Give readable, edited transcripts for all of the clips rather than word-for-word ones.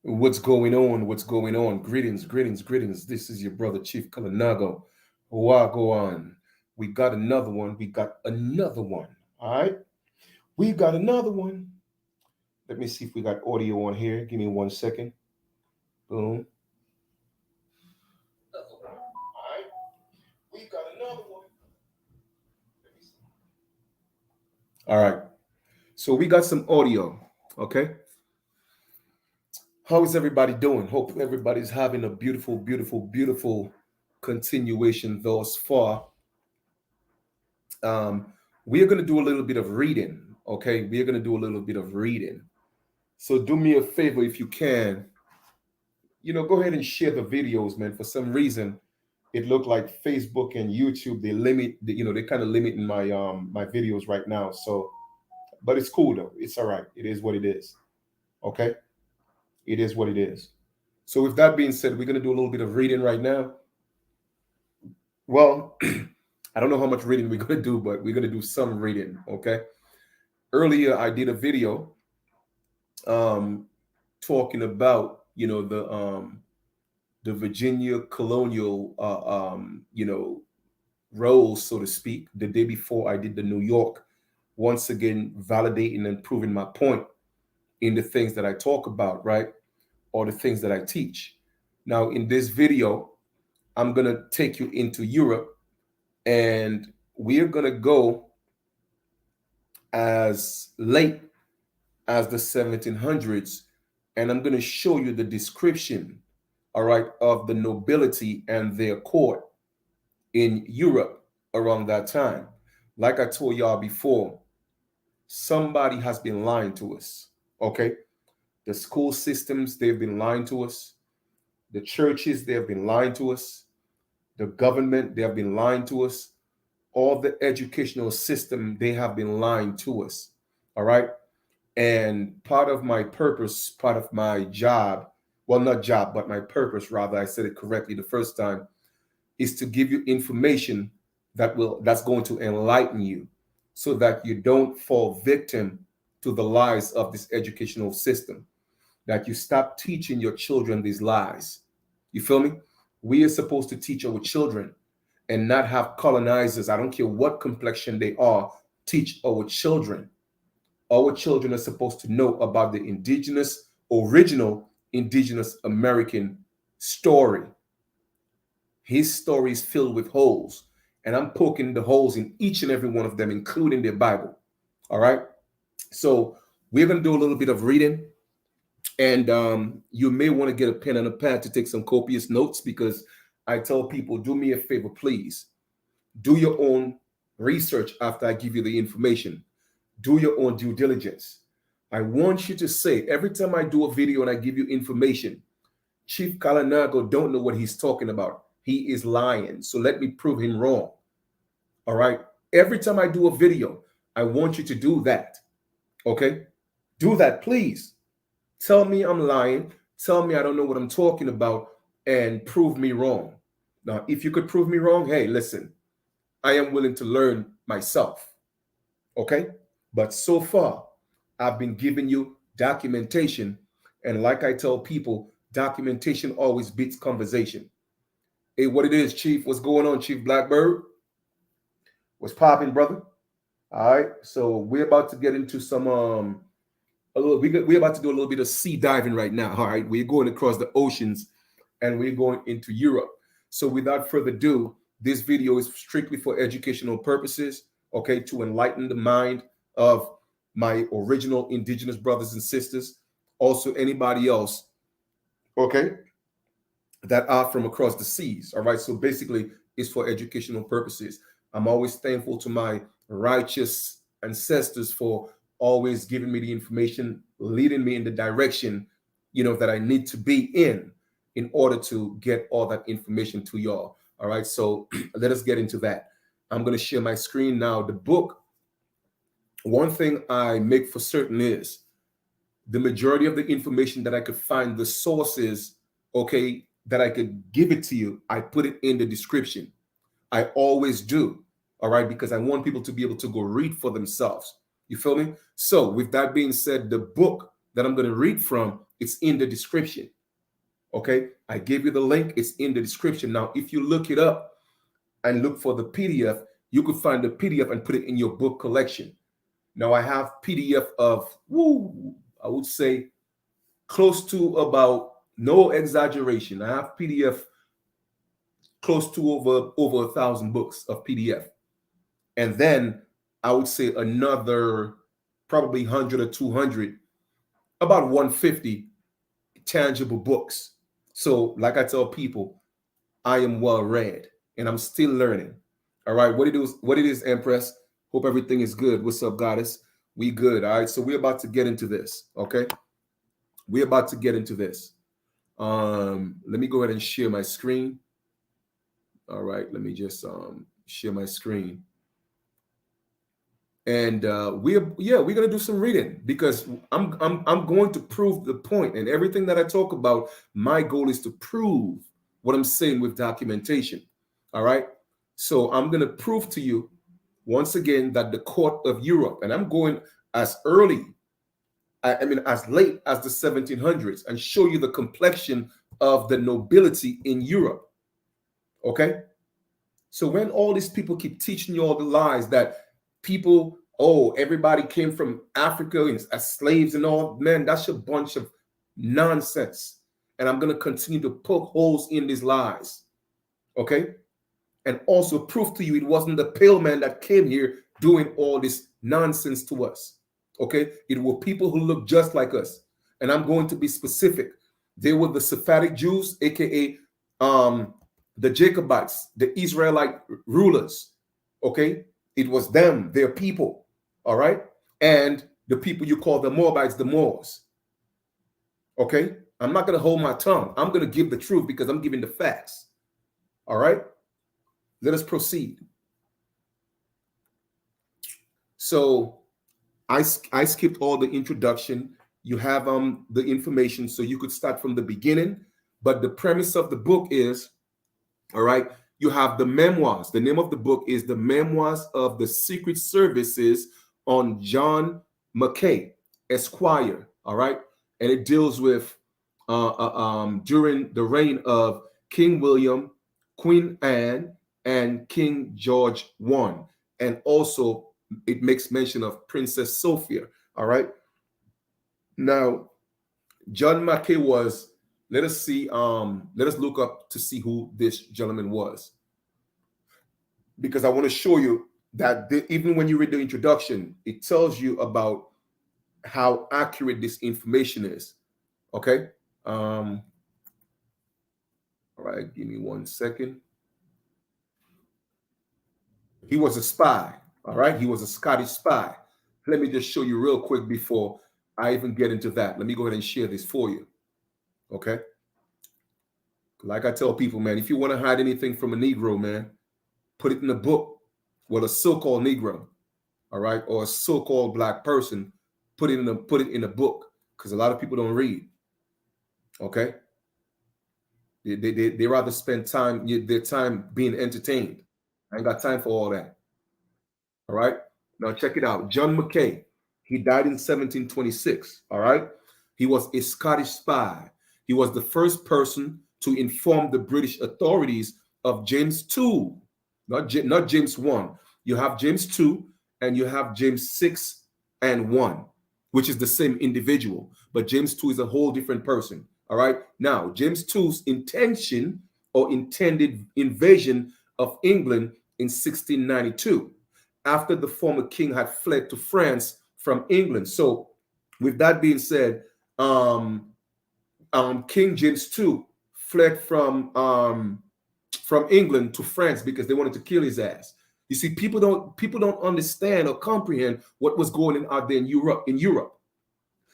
What's going on? What's going on? Greetings, greetings, greetings. This is your brother Chief Kalinago. Go on. We got another one. We got another one. All right. We got another one. Let me see if we got audio on here. Give me 1 second. Boom. Another one. All right. We got another one. Let me see. All right. So we got some audio. Okay. How is everybody doing? Hope everybody's having a beautiful, beautiful, beautiful continuation thus far. Um, we are going to do a little bit of reading. Okay, we are going to do a little bit of reading. So do me a favor if you can. Go ahead and share the videos, man. For some reason, it looked like Facebook and YouTube they kind of limiting my videos right now. So, but it's cool though. It's all right. It is what it is. Okay, it is what it is. So with that being said, we're going to do a little bit of reading right now. Well, I don't know how much reading we're going to do, but we're going to do some reading. Okay. Earlier, I did a video talking about the Virginia colonial roles, so to speak. The day before, I did the New York, once again validating and proving my point in the things that I talk about, right, or the things that I teach. Now, in this video, I'm gonna take you into Europe, and we're gonna go as late as the 1700s, and I'm going to show you the description, all right, of the nobility and their court in Europe around that time. Like I told y'all before, somebody has been lying to us, okay? The school systems, they've been lying to us. The churches, they have been lying to us. The government, they have been lying to us. All the educational system, they have been lying to us, all right? And part of my purpose, part of my job, well, not job, but my purpose, rather, I said it correctly the first time, is to give you information that's going to enlighten you so that you don't fall victim to the lies of this educational system, that you stop teaching your children these lies. You feel me? We are supposed to teach our children and not have colonizers, I don't care what complexion they are, teach our children. Our children are supposed to know about the original indigenous American story. His story is filled with holes, and I'm poking the holes in each and every one of them, including their Bible. All right. So we're going to do a little bit of reading, and you may want to get a pen and a pad to take some copious notes, because I tell people, do me a favor, please. Do your own research after I give you the information. Do your own due diligence. I want you to say, every time I do a video and I give you information, Chief Kalinago don't know what he's talking about. He is lying. So let me prove him wrong. All right. Every time I do a video, I want you to do that. Okay. Do that, please. Tell me I'm lying. Tell me I don't know what I'm talking about, and prove me wrong. Now, if you could prove me wrong, hey, listen, I am willing to learn myself. Okay. But so far, I've been giving you documentation. And like I tell people, documentation always beats conversation. Hey, what it is, Chief? What's going on, Chief Blackbird? What's popping, brother? All right. So we're about to get into some we're about to do a little bit of sea diving right now. All right. We're going across the oceans and we're going into Europe. So without further ado, this video is strictly for educational purposes, okay, to enlighten the mind of my original indigenous brothers and sisters, also anybody else, okay, that are from across the seas. All right. So basically, it's for educational purposes. I'm always thankful to my righteous ancestors for always giving me the information, leading me in the direction, that I need to be in order to get all that information to y'all. All right. So let us get into that. I'm going to share my screen now. The book, one thing I make for certain is the majority of the information that I could find, the sources, okay, that I could give it to you, I put it in the description. I always do. All right. Because I want people to be able to go read for themselves. You feel me? So with that being said, the book that I'm going to read from It's in the description. Okay, I gave you the link. It's in the description. Now, if you look it up and look for the PDF, you could find the PDF and put it in your book collection. Now, I have PDF of, I would say close to about, no exaggeration, I have PDF close to over 1,000 books of PDF. And then I would say another probably 100 or 200, about 150 tangible books. So like I tell people, I am well read and I'm still learning. All right, what it is, Empress. Hope everything is good. What's up, Goddess? We good. All right, so we're about to get into this. Okay, we're about to get into this. Let me go ahead and share my screen. All right, let me just share my screen. And we're gonna do some reading, because I'm going to prove the point, and everything that I talk about, my goal is to prove what I'm saying with documentation. All right, so I'm gonna prove to you once again that the court of Europe, and I'm going as early, I mean as late as the 1700s, and show you the complexion of the nobility in Europe. Okay, so when all these people keep teaching you all the lies that people, oh, everybody came from Africa as slaves and all, man, that's a bunch of nonsense. And I'm going to continue to poke holes in these lies. Okay? And also prove to you it wasn't the pale man that came here doing all this nonsense to us. Okay? It were people who look just like us. And I'm going to be specific. They were the Sephardic Jews, aka the Jacobites, the Israelite rulers. Okay? It was them, their people, all right? And the people you call the Moabites, the Moors. Okay? I'm not going to hold my tongue. I'm going to give the truth because I'm giving the facts. All right? Let us proceed. So I skipped all the introduction. You have the information, so you could start from the beginning. But the premise of the book is, all right, you have the memoirs. The name of the book is The Memoirs of the Secret Services on John Mackay, Esquire. All right. And it deals with during the reign of King William, Queen Anne, and King George I. And also it makes mention of Princess Sophia. All right. Now, John Mackay was, let us look up to see who this gentleman was. Because I want to show you that even when you read the introduction, it tells you about how accurate this information is. Okay. All right. Give me 1 second. He was a spy. All right. He was a Scottish spy. Let me just show you real quick before I even get into that. Let me go ahead and share this for you. Okay. Like I tell people, man, if you want to hide anything from a Negro, man, put it in a book. Well, a so-called Negro, all right, or a so-called black person, put it in a book, because a lot of people don't read. Okay, they rather spend their time being entertained. I ain't got time for all that. All right, now check it out. John Mackay, he died in 1726. All right, he was a Scottish spy. He was the first person to inform the British authorities of James II. Not James 1. You have James 2 and you have James 6 and 1, which is the same individual. But James 2 is a whole different person. All right. Now, James 2's intention or intended invasion of England in 1692, after the former king had fled to France from England. So, with that being said, King James II fled from England to France because they wanted to kill his ass. You see, people don't understand or comprehend what was going on out there in Europe.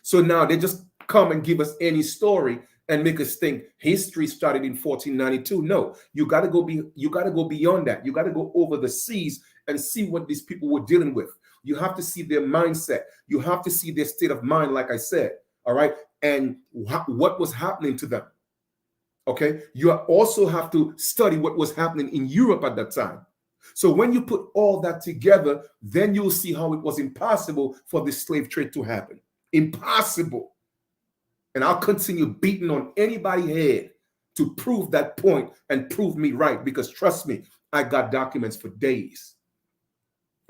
So now they just come and give us any story and make us think history started in 1492. No, you got to go beyond that. You got to go over the seas and see what these people were dealing with. You have to see their mindset. You have to see their state of mind, like I said. All right, and what was happening to them. Okay, you also have to study what was happening in Europe at that time. So when you put all that together, then you'll see how it was impossible for the slave trade to happen. Impossible. And I'll continue beating on anybody's head to prove that point and prove me right. Because trust me, I got documents for days.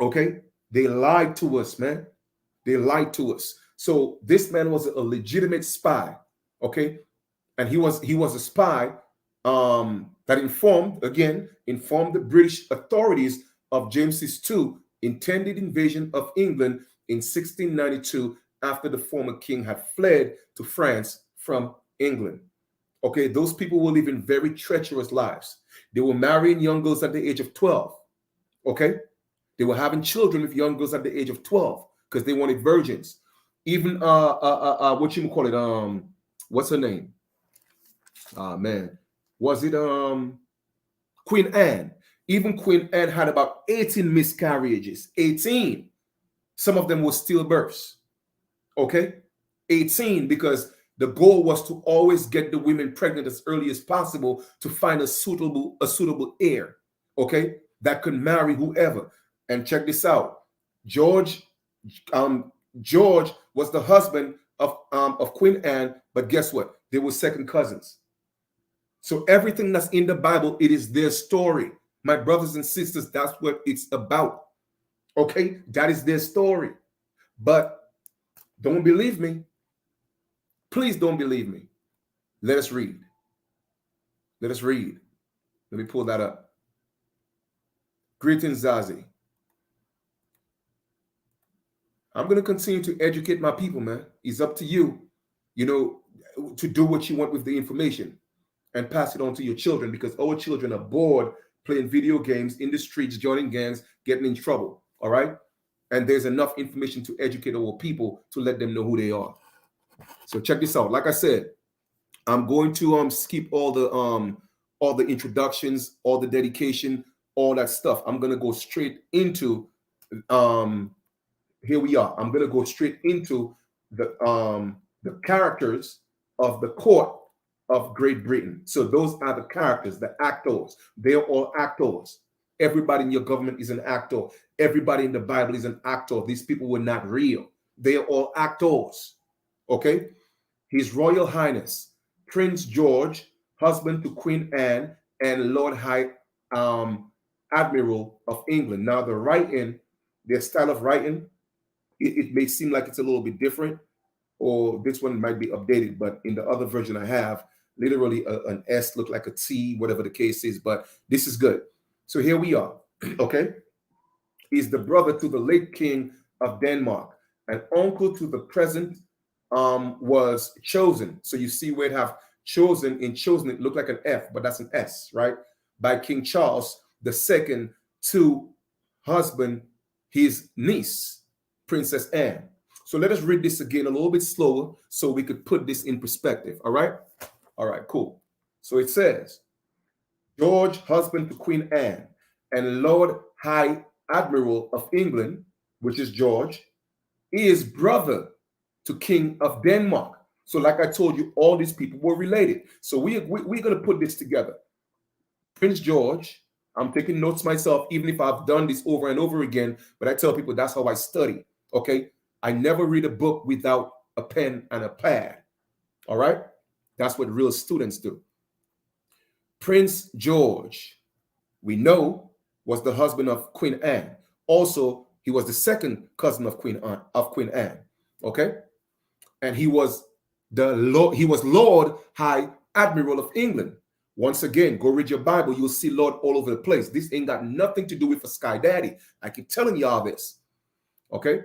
Okay? They lied to us, man. They lied to us. So this man was a legitimate spy. Okay? And he was a spy that informed the British authorities of James's intended invasion of England in 1692 after the former king had fled to France from England. Okay, those people were living very treacherous lives. They were marrying young girls at the age of 12. Okay, they were having children with young girls at the age of 12 because they wanted virgins. Even what you call it, what's her name? Man, was it Queen Anne? Even Queen Anne had about 18 miscarriages. 18. Some of them were stillbirths. Okay? 18, because the goal was to always get the women pregnant as early as possible to find a suitable heir. Okay? That could marry whoever. And check this out. George was the husband of Queen Anne, but guess what? They were second cousins. So everything that's in the Bible, it is their story. My brothers and sisters, that's what it's about. Okay? That is their story. But don't believe me. Please don't believe me. Let us read. Let us read. Let me pull that up. Greetings, Zazie. I'm going to continue to educate my people, man. It's up to you, to do what you want with the information and pass it on to your children, because our children are bored playing video games in the streets, joining gangs, getting in trouble. All right? And there's enough information to educate our people to let them know who they are. So check this out. Like I said, I'm going to skip all the introductions, all the dedication, all that stuff. I'm going to go straight into here we are. I'm going to go straight into the characters of the court of Great Britain. So those are the characters, the actors. They are all actors. Everybody in your government is an actor. Everybody in the Bible is an actor. These people were not real. They are all actors. Okay? His Royal Highness, Prince George, husband to Queen Anne, and Lord High Admiral of England. Now, their style of writing, it may seem like it's a little bit different, or this one might be updated, but in the other version I have, literally an S looked like a T, whatever the case is, but this is good. So here we are, okay? He's the brother to the late King of Denmark, an uncle to the present was chosen. So you see where it have chosen, in chosen it looked like an F, but that's an S, right? By King Charles II to husband his niece, Princess Anne. So let us read this again a little bit slower so we could put this in perspective, all right? All right, cool. So it says, George, husband to Queen Anne, and Lord High Admiral of England, which is George, is brother to King of Denmark. So like I told you, all these people were related. So we're going to put this together. Prince George, I'm taking notes myself, even if I've done this over and over again, but I tell people that's how I study, okay? I never read a book without a pen and a pad, all right? That's what real students do. Prince George, we know, was the husband of Queen Anne. Also, he was the second cousin of Queen Anne, okay? And he was Lord High Admiral of England. Once again, go read your Bible. You'll see Lord all over the place. This ain't got nothing to do with a sky daddy. I keep telling y'all this. Okay?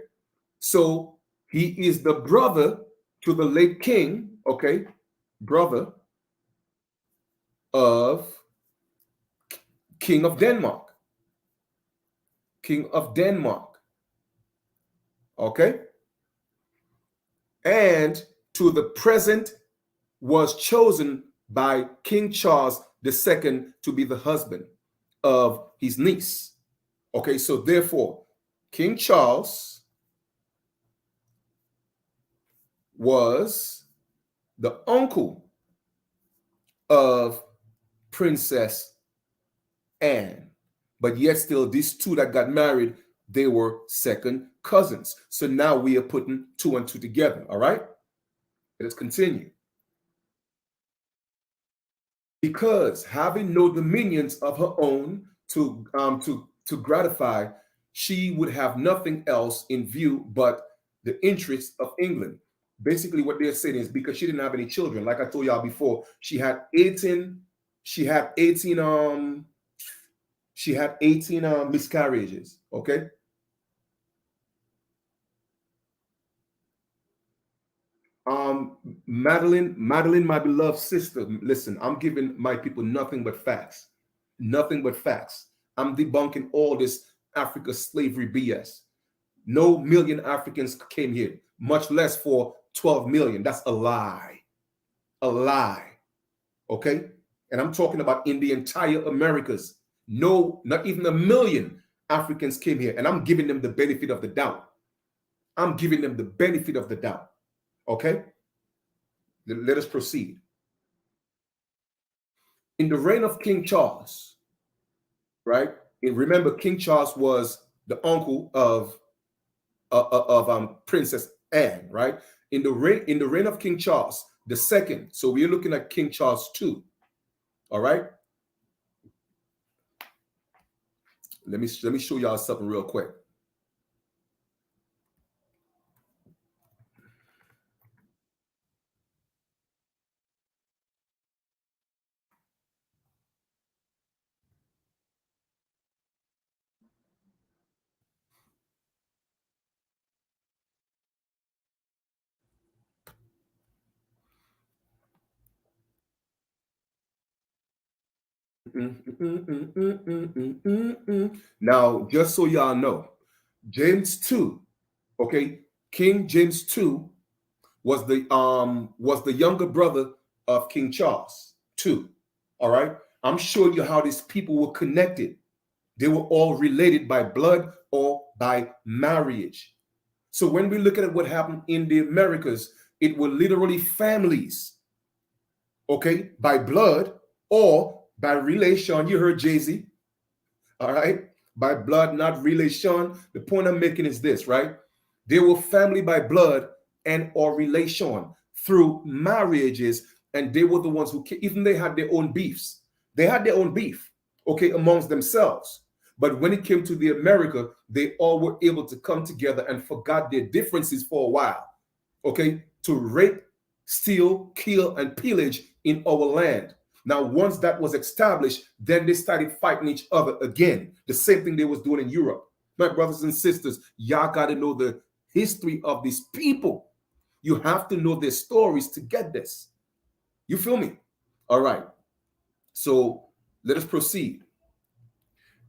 So he is the brother to the late king, okay? Brother of King of Denmark. King of Denmark. Okay? And to the present was chosen by King Charles II to be the husband of his niece. Okay, so therefore, King Charles was the uncle of Princess Anne. But yet still, these two that got married, they were second cousins. So now we are putting two and two together, all right? Let us continue. Because having no dominions of her own to gratify, she would have nothing else in view but the interests of England. Basically, what they're saying is because she didn't have any children, like I told y'all before, she had 18 miscarriages. Okay. Um, Madeline, my beloved sister, listen, I'm giving my people nothing but facts. Nothing but facts. I'm debunking all this Africa slavery BS. No million Africans came here, much less for 12 million. That's a lie. A lie. Okay? And I'm talking about in the entire Americas. No, not even a million Africans came here. And I'm giving them the benefit of the doubt. I'm giving them the benefit of the doubt. Okay? Let us proceed. In the reign of King Charles, right? And remember, King Charles was the uncle of Princess Anne, right? In the reign of King Charles the second. So we're looking at King Charles II. All right. Let me show y'all something real quick. Now, just so y'all know, James II, okay, King James II was the younger brother of King Charles II. All right. I'm showing you how these people were connected. They were all related by blood or by marriage. So when we look at what happened in the Americas, it were literally families, okay, by blood or by relation. You heard Jay-Z, all right? By blood, not relation. The point I'm making is this, right? They were family by blood and or relation through marriages, and they were the ones who, even they had their own beefs. They had their own beef, okay, amongst themselves. But when it came to the America, they all were able to come together and forgot their differences for a while, okay, to rape, steal, kill, and pillage in our land. Now, once that was established, then they started fighting each other again. The same thing they was doing in Europe. My brothers and sisters, y'all got to know the history of these people. You have to know their stories to get this. You feel me? All right. So let us proceed.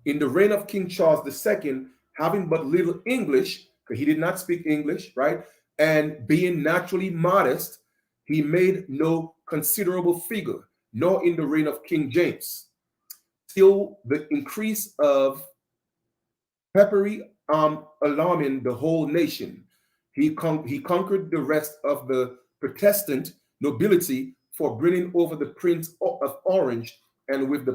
In the reign of King Charles II, having but little English, because he did not speak English, right? And being naturally modest, he made no considerable figure, nor in the reign of King James. Till the increase of peppery alarming the whole nation, he conquered the rest of the Protestant nobility for bringing over the Prince of Orange, and with the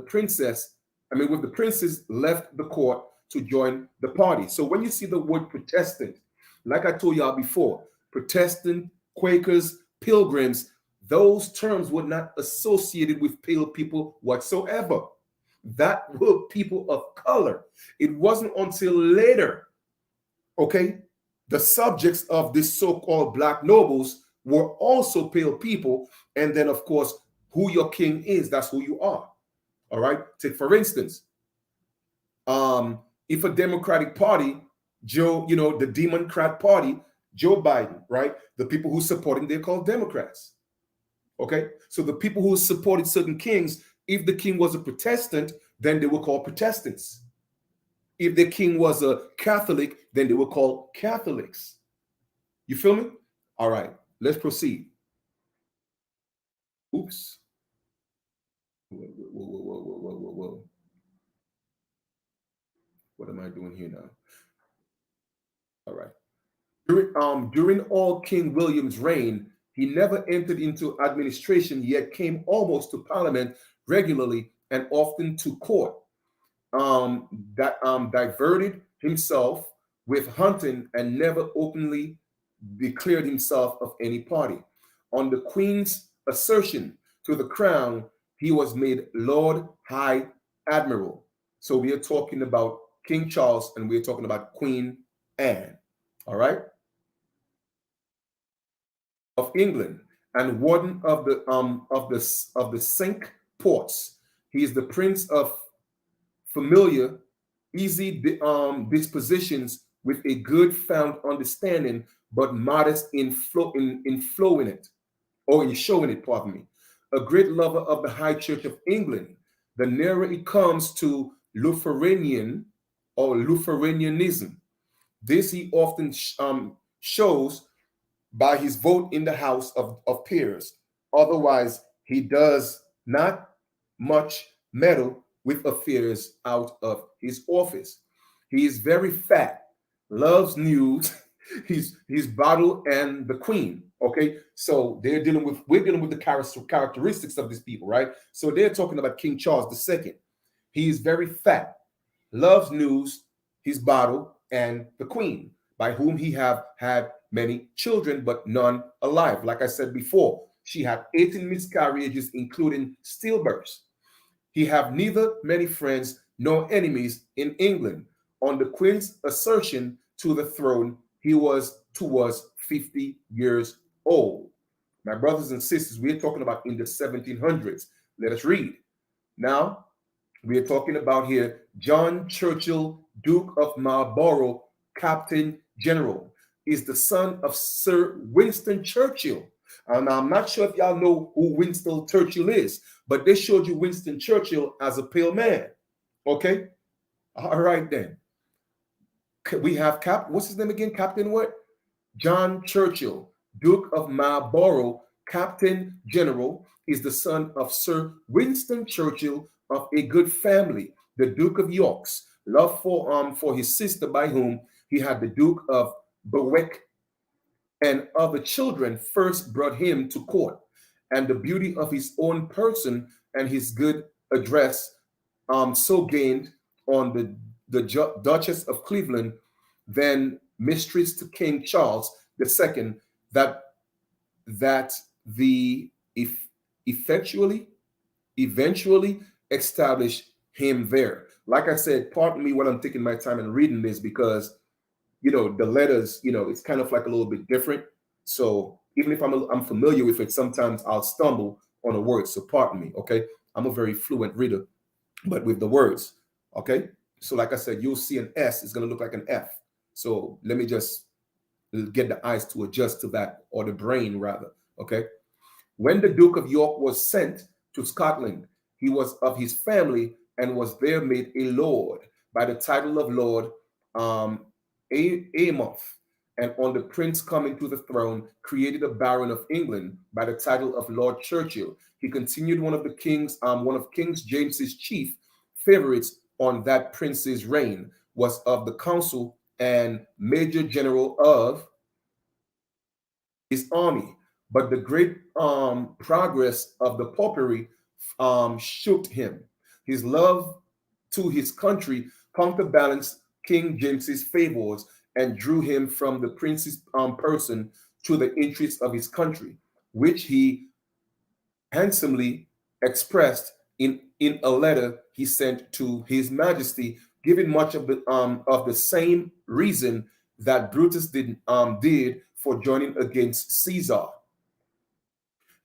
with the princes left the court to join the party. So when you see the word Protestant, like I told y'all before, Protestant, Quakers, Pilgrims, those terms were not associated with pale people whatsoever. That were people of color. It wasn't until later, okay, the subjects of this so-called black nobles were also pale people. And then, of course, who your king is, that's who you are. All right. Take for instance, if a Democratic Party, the Democrat Party, Joe Biden, right? The people who support him, they're called Democrats. Okay. So the people who supported certain kings, if the king was a Protestant, then they were called Protestants. If the king was a Catholic, then they were called Catholics. You feel me? All right, let's proceed. Oops. Whoa, whoa, whoa, whoa, whoa, whoa, whoa, whoa. What am I doing here now? All right. During all King William's reign, he never entered into administration, yet came almost to Parliament regularly and often to court. That diverted himself with hunting and never openly declared himself of any party. On the Queen's assertion to the crown, he was made Lord High Admiral. So we are talking about King Charles and we're talking about Queen Anne. All right? Of England and warden of the Cinque Ports. He is the prince of familiar, easy dispositions with a good found understanding, but modest in flowing it, or in showing it, pardon me. A great lover of the High Church of England. The nearer it comes to Lutheranian or Lutheranianism, this he often shows by his vote in the House of Peers. Otherwise, he does not much meddle with affairs out of his office. He is very fat, loves news. He's Bottle and the Queen. Okay, so we're dealing with the characteristics of these people, right? So they're talking about King Charles II. He is very fat, loves news, his Bottle, and the Queen, by whom he have had many children, but none alive. Like I said before, she had 18 miscarriages, including stillbirths. He have neither many friends nor enemies in England. On the Queen's assertion to the throne, he was towards 50 years old. My brothers and sisters, we're talking about in the 1700s. Let us read. Now, we are talking about here John Churchill, Duke of Marlborough, Captain General, is the son of Sir Winston Churchill. And I'm not sure if y'all know who Winston Churchill is, but they showed you Winston Churchill as a pale man. Okay? All right then. We have what's his name again? Captain what? John Churchill, Duke of Marlborough, Captain General, is the son of Sir Winston Churchill of a good family, the Duke of York's love for his sister, by whom he had the Duke of Berwick and other children, first brought him to court, and the beauty of his own person and his good address so gained on the Duchess of Cleveland, then mistress to King Charles II, that the eventually established him there. Like I said, pardon me while I'm taking my time and reading this, because the letters, it's kind of like a little bit different. So even if I'm familiar with it, sometimes I'll stumble on a word. So pardon me, okay? I'm a very fluent reader, but with the words, okay? So like I said, you'll see an S is going to look like an F. So let me just get the eyes to adjust to that, or the brain rather, okay? When the Duke of York was sent to Scotland, he was of his family and was there made a lord by the title of Lord Amonth, and on the prince coming to the throne, created a baron of England by the title of Lord Churchill. He continued one of King James's chief favorites on that prince's reign, was of the council and major general of his army. But the great progress of the popery shook him. His love to his country counterbalanced King James's favors and drew him from the prince's person to the interests of his country, which he handsomely expressed in a letter he sent to his majesty, giving much of the same reason that Brutus did for joining against Caesar.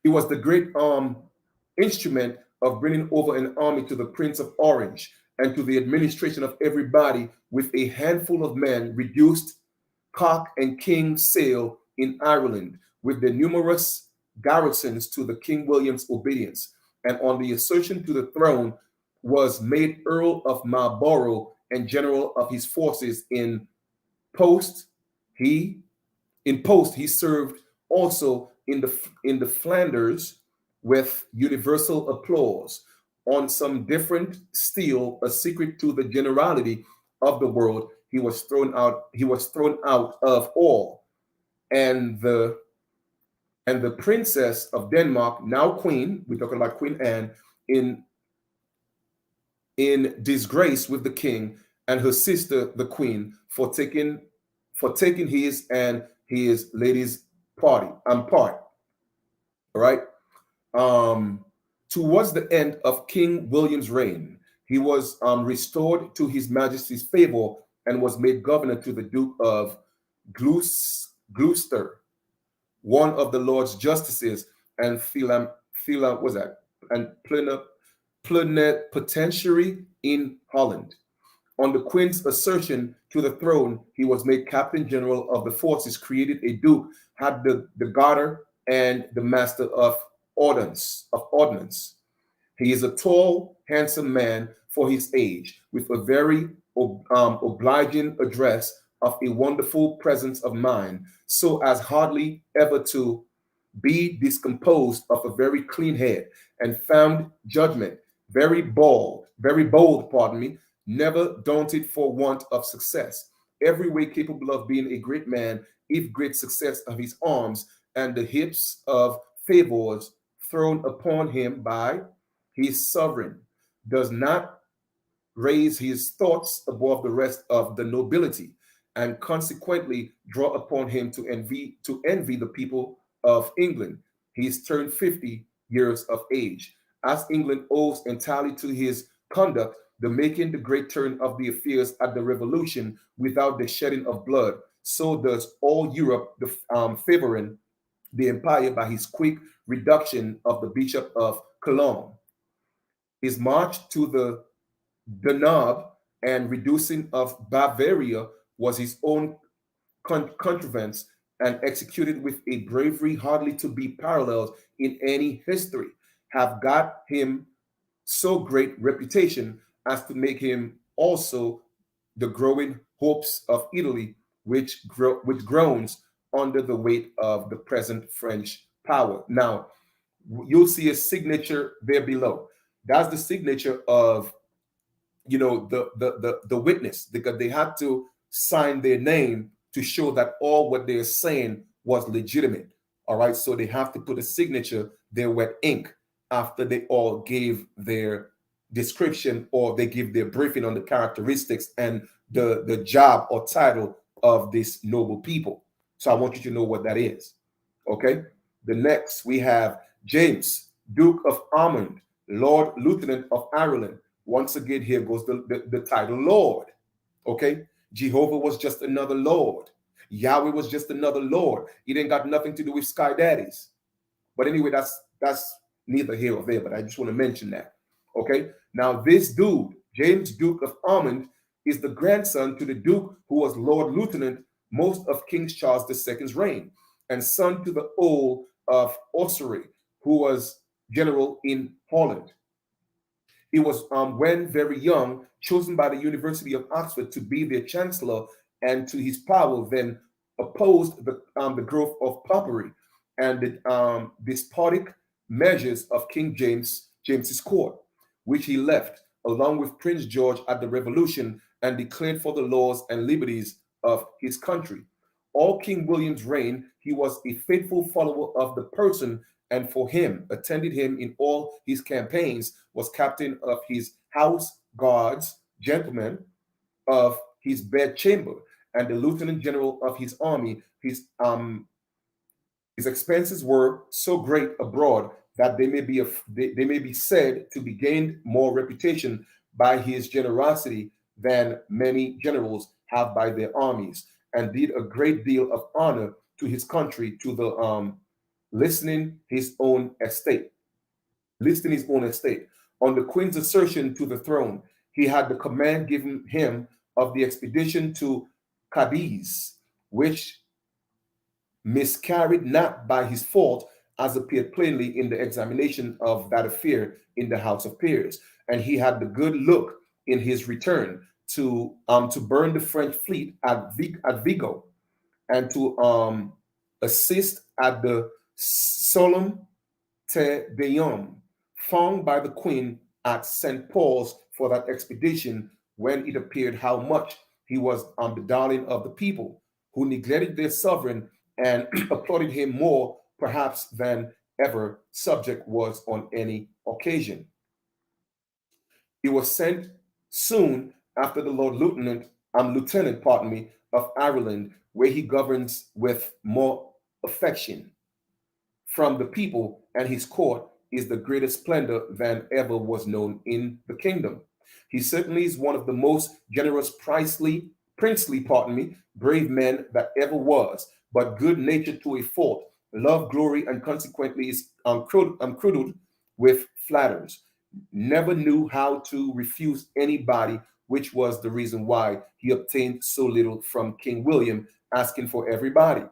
He was the great instrument of bringing over an army to the Prince of Orange and to the administration of everybody, with a handful of men reduced cock and king sail in Ireland, with the numerous garrisons to the King William's obedience, and on the assertion to the throne was made Earl of Marlborough and general of his forces in post. He served also in the Flanders with universal applause. On some different steel, a secret to the generality of the world, he was thrown out of all. And the princess of Denmark, now queen, we're talking about Queen Anne, in disgrace with the king and her sister, the queen, for taking his and his lady's part. All right. Um, Towards the end of King William's reign, he was restored to His Majesty's favor and was made governor to the Duke of Gloucester, one of the Lord's justices, and Philam was that and plenipotentiary in Holland. On the Queen's accession to the throne, he was made captain general of the forces, created a duke, had the garter and the master of ordnance. He is a tall, handsome man for his age, with a very obliging address of a wonderful presence of mind, so as hardly ever to be discomposed, of a very clean head and found judgment, very bold, pardon me, never daunted for want of success, every way capable of being a great man, if great success of his arms and the hips of favors thrown upon him by his sovereign, does not raise his thoughts above the rest of the nobility, and consequently draw upon him to envy the people of England. He is turned 50 years of age. As England owes entirely to his conduct the making the great turn of the affairs at the Revolution without the shedding of blood, so does all Europe favoring the empire by his quick reduction of the Bishop of Cologne. His march to the Danube and reducing of Bavaria was his own contrivance, and executed with a bravery hardly to be paralleled in any history, have got him so great reputation as to make him also the growing hopes of Italy, which groans under the weight of the present French power. Now, you'll see a signature there below. That's the signature of the witness, because they had to sign their name to show that all what they're saying was legitimate. All right, so they have to put a signature there with ink after they all gave their description, or they give their briefing on the characteristics and the job or title of this noble people. So I want you to know what that is. Okay. The next we have James, Duke of Ormond, Lord Lieutenant of Ireland. Once again, here goes the title Lord. Okay. Jehovah was just another Lord. Yahweh was just another Lord. He didn't got nothing to do with sky daddies. But anyway, that's neither here or there, but I just want to mention that. Okay. Now, this dude, James, Duke of Ormond, is the grandson to the Duke who was Lord Lieutenant most of King Charles II's reign, and son to the Earl of Ossory, who was general in Holland. He was, when very young, chosen by the University of Oxford to be their chancellor, and to his power then opposed the growth of popery and the despotic measures of King James's court, which he left along with Prince George at the Revolution, and declared for the laws and liberties of his country. All King William's reign, he was a faithful follower of the person, and for him, attended him in all his campaigns, was captain of his house guards, gentleman of his bedchamber, and the lieutenant general of his army. His expenses were so great abroad that they may be said to be gained more reputation by his generosity than many generals have by their armies, and did a great deal of honor to his country, to the listening his own estate, listing his own estate. On the Queen's accession to the throne, he had the command given him of the expedition to Cadiz, which miscarried not by his fault, as appeared plainly in the examination of that affair in the House of Peers. And he had the good look in his return to burn the French fleet at Vigo, and to assist at the solemn Te Deum found by the Queen at St. Paul's for that expedition, when it appeared how much he was the darling of the people, who neglected their sovereign and applauded him more perhaps than ever subject was on any occasion. He was sent soon after the Lieutenant, pardon me, of Ireland, where he governs with more affection from the people and his court is the greatest splendor than ever was known in the kingdom. He certainly is one of the most generous, princely, brave men that ever was, but good natured to a fault, love glory, and consequently is curdled with flatters. Never knew how to refuse anybody, which was the reason why he obtained so little from King William, asking for everybody.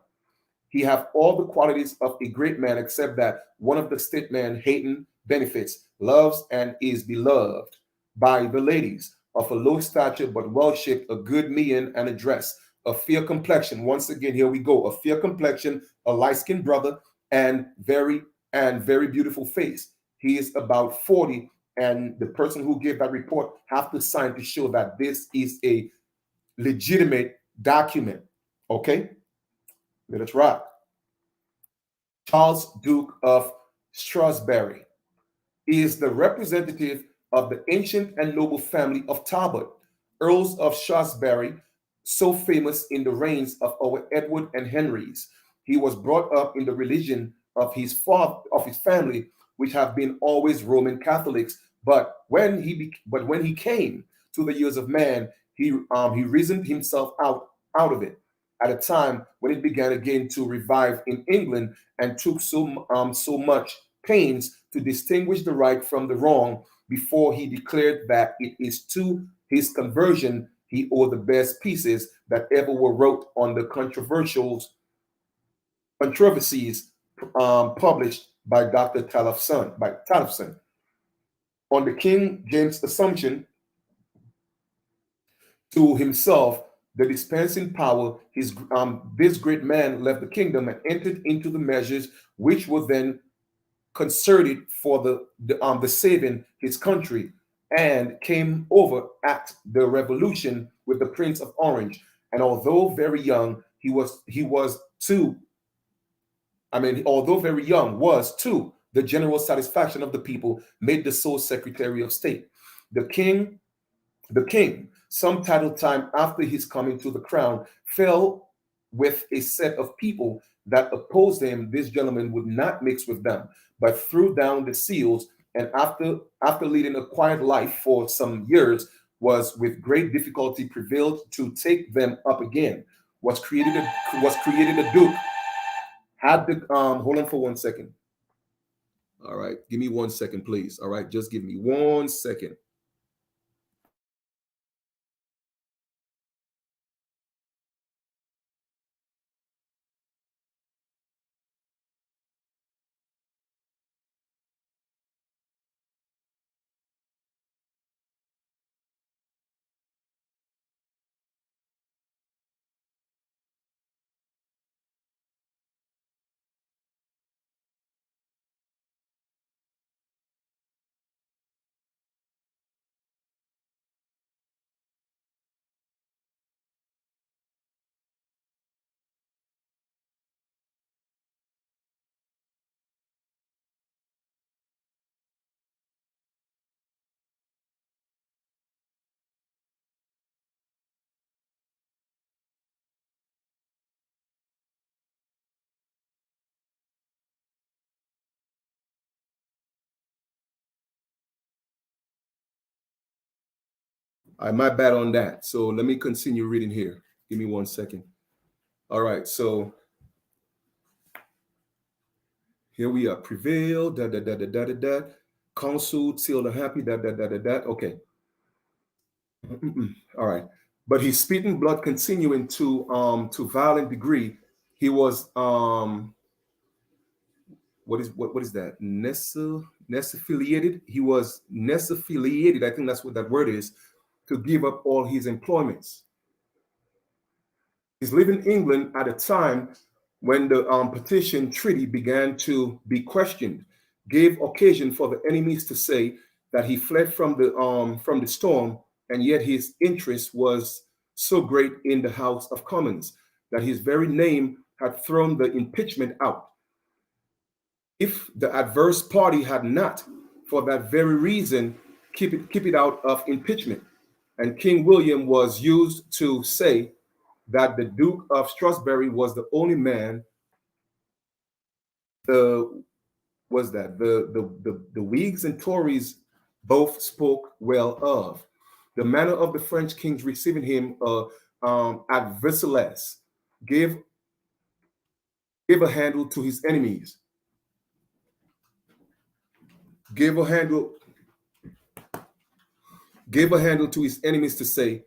He have all the qualities of a great man, except that one of the statesmen hating benefits, loves and is beloved by the ladies, of a low stature but well shaped, a good mien and address, a fair complexion. Once again, here we go: a fair complexion, a light skinned brother, and very beautiful face. He is about 40, and the person who gave that report have to sign to show that this is a legitimate document. Okay, let us rock. Charles, Duke of Shrewsbury, is the representative of the ancient and noble family of Talbot, Earls of Shrewsbury, so famous in the reigns of our Edward and Henrys. He was brought up in the religion of his father, of his family, which have been always Roman Catholics. But when he came to the years of man, he reasoned himself out of it. At a time when it began again to revive in England, and took so much pains to distinguish the right from the wrong, before he declared that it is to his conversion he owed the best pieces that ever were wrote on the controversies published by Dr. Tallefson. On the King James assumption to himself the dispensing power, this great man left the kingdom and entered into the measures which were then concerted for the saving his country, and came over at the revolution with the Prince of Orange. And although very young, although very young, was to the general satisfaction of the people, made the sole Secretary of State. The king, some title time after his coming to the crown, fell with a set of people that opposed him. This gentleman would not mix with them, but threw down the seals, and after leading a quiet life for some years, was with great difficulty prevailed to take them up again. Was created a duke. Had the hold on for 1 second. All right, give me 1 second, please. All right, just give me 1 second. All right, my bad on that. So let me continue reading here. Give me 1 second. All right, so here we are. Prevail, da da da da da da da. Counsel till the happy, da da da da da. Okay. All right. But his spitting blood continuing to violent degree, he was what is that? Nesaffiliated. He was nesaffiliated. I think that's what that word is, to give up all his employments. He's living in England at a time when the petition treaty began to be questioned, gave occasion for the enemies to say that he fled from the storm, and yet his interest was so great in the House of Commons that his very name had thrown the impeachment out. If the adverse party had not, for that very reason, keep it out of impeachment, and King William was used to say that the Duke of Shrewsbury was the only man the was that the Whigs and Tories both spoke well of the manner of the French kings receiving him at Versailles. Gave gave a handle to his enemies. Gave a handle gave a handle to his enemies to say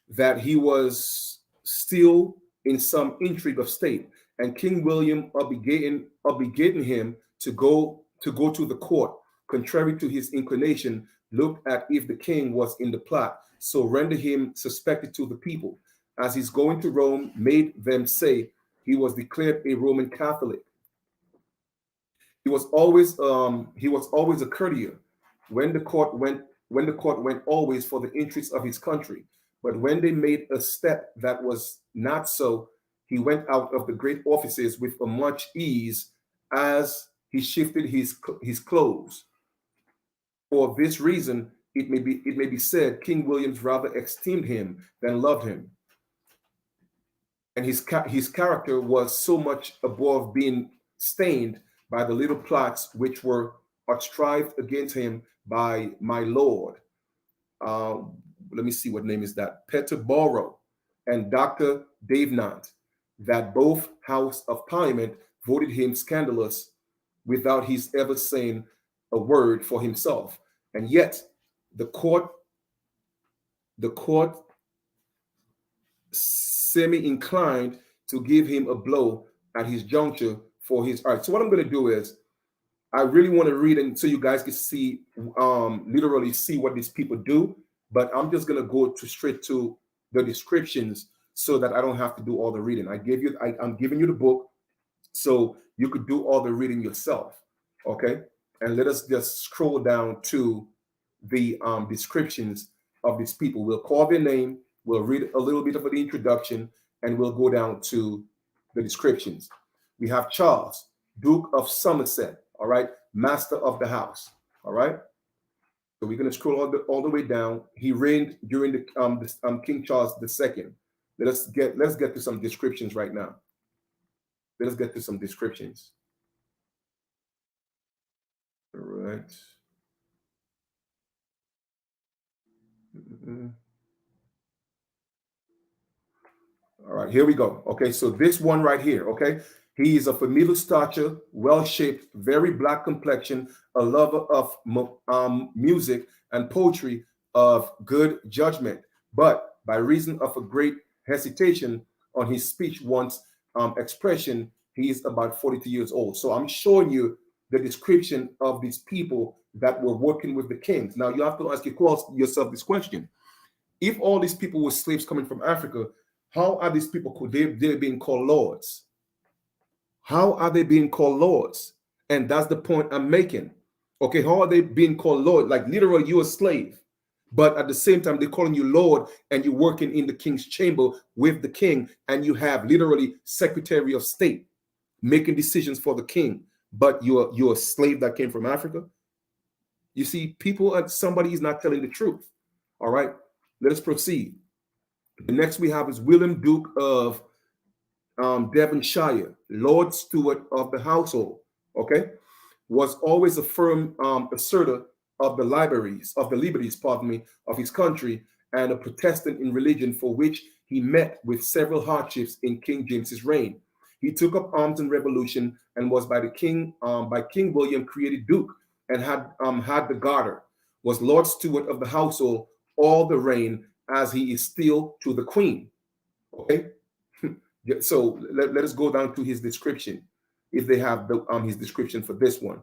that he was still in some intrigue of state, and King William obligating him to go to the court, contrary to his inclination, looked at if the king was in the plot, so render him suspected to the people, as his going to Rome made them say he was declared a Roman Catholic. He was always a courtier when the court went always for the interests of his country. But when they made a step that was not so, he went out of the great offices with a much ease, as he shifted his clothes. For this reason, it may be said King Williams rather esteemed him than loved him, and his character was so much above being stained by the little plots which were contrived against him by my lord. Uh, Let me see what name is that. Peterborough and Dr. Davenant, that both House of Parliament voted him scandalous without his ever saying a word for himself. And yet the court semi-inclined to give him a blow at his juncture for his art. So what I'm going to do is I really want to read it so you guys can see, literally see what these people do. But I'm just going to go straight to the descriptions so that I don't have to do all the reading. I'm giving you the book so you could do all the reading yourself. Okay. And let us just scroll down to the descriptions of these people. We'll call their name, we'll read a little bit of the introduction, and we'll go down to the descriptions. We have Charles, Duke of Somerset, all right, master of the house, all right. So we're going to scroll all the way down. He reigned during the King Charles II. Let's get to some descriptions right now. Let us get to some descriptions. All right. Mm-hmm. All right, here we go. Okay, so this one right here, okay, he is of a middle stature, well shaped, very black complexion, a lover of music and poetry, of good judgment. But by reason of a great hesitation on his speech once expression, he is about 42 years old. So I'm showing you the description of these people that were working with the kings. Now you have to ask yourself this question: if all these people were slaves coming from Africa, how are these people they're being called lords? How are they being called lords? And that's the point I'm making. Okay, how are they being called lord? Like literally, you're a slave, but at the same time, they're calling you lord, and you're working in the king's chamber with the king, and you have literally Secretary of State making decisions for the king, but you're a slave that came from Africa. You see, somebody is not telling the truth. All right, let us proceed. The next we have is William, Duke of Devonshire, Lord Steward of the household. Okay, was always a firm assertor of the liberties, pardon me, of his country, and a Protestant in religion, for which he met with several hardships in King James's reign. He took up arms in revolution and was by King William created Duke, and had the Garter. Was Lord Steward of the household all the reign, as he is still to the Queen. Okay, so let us go down to his description. If they have his description for this one,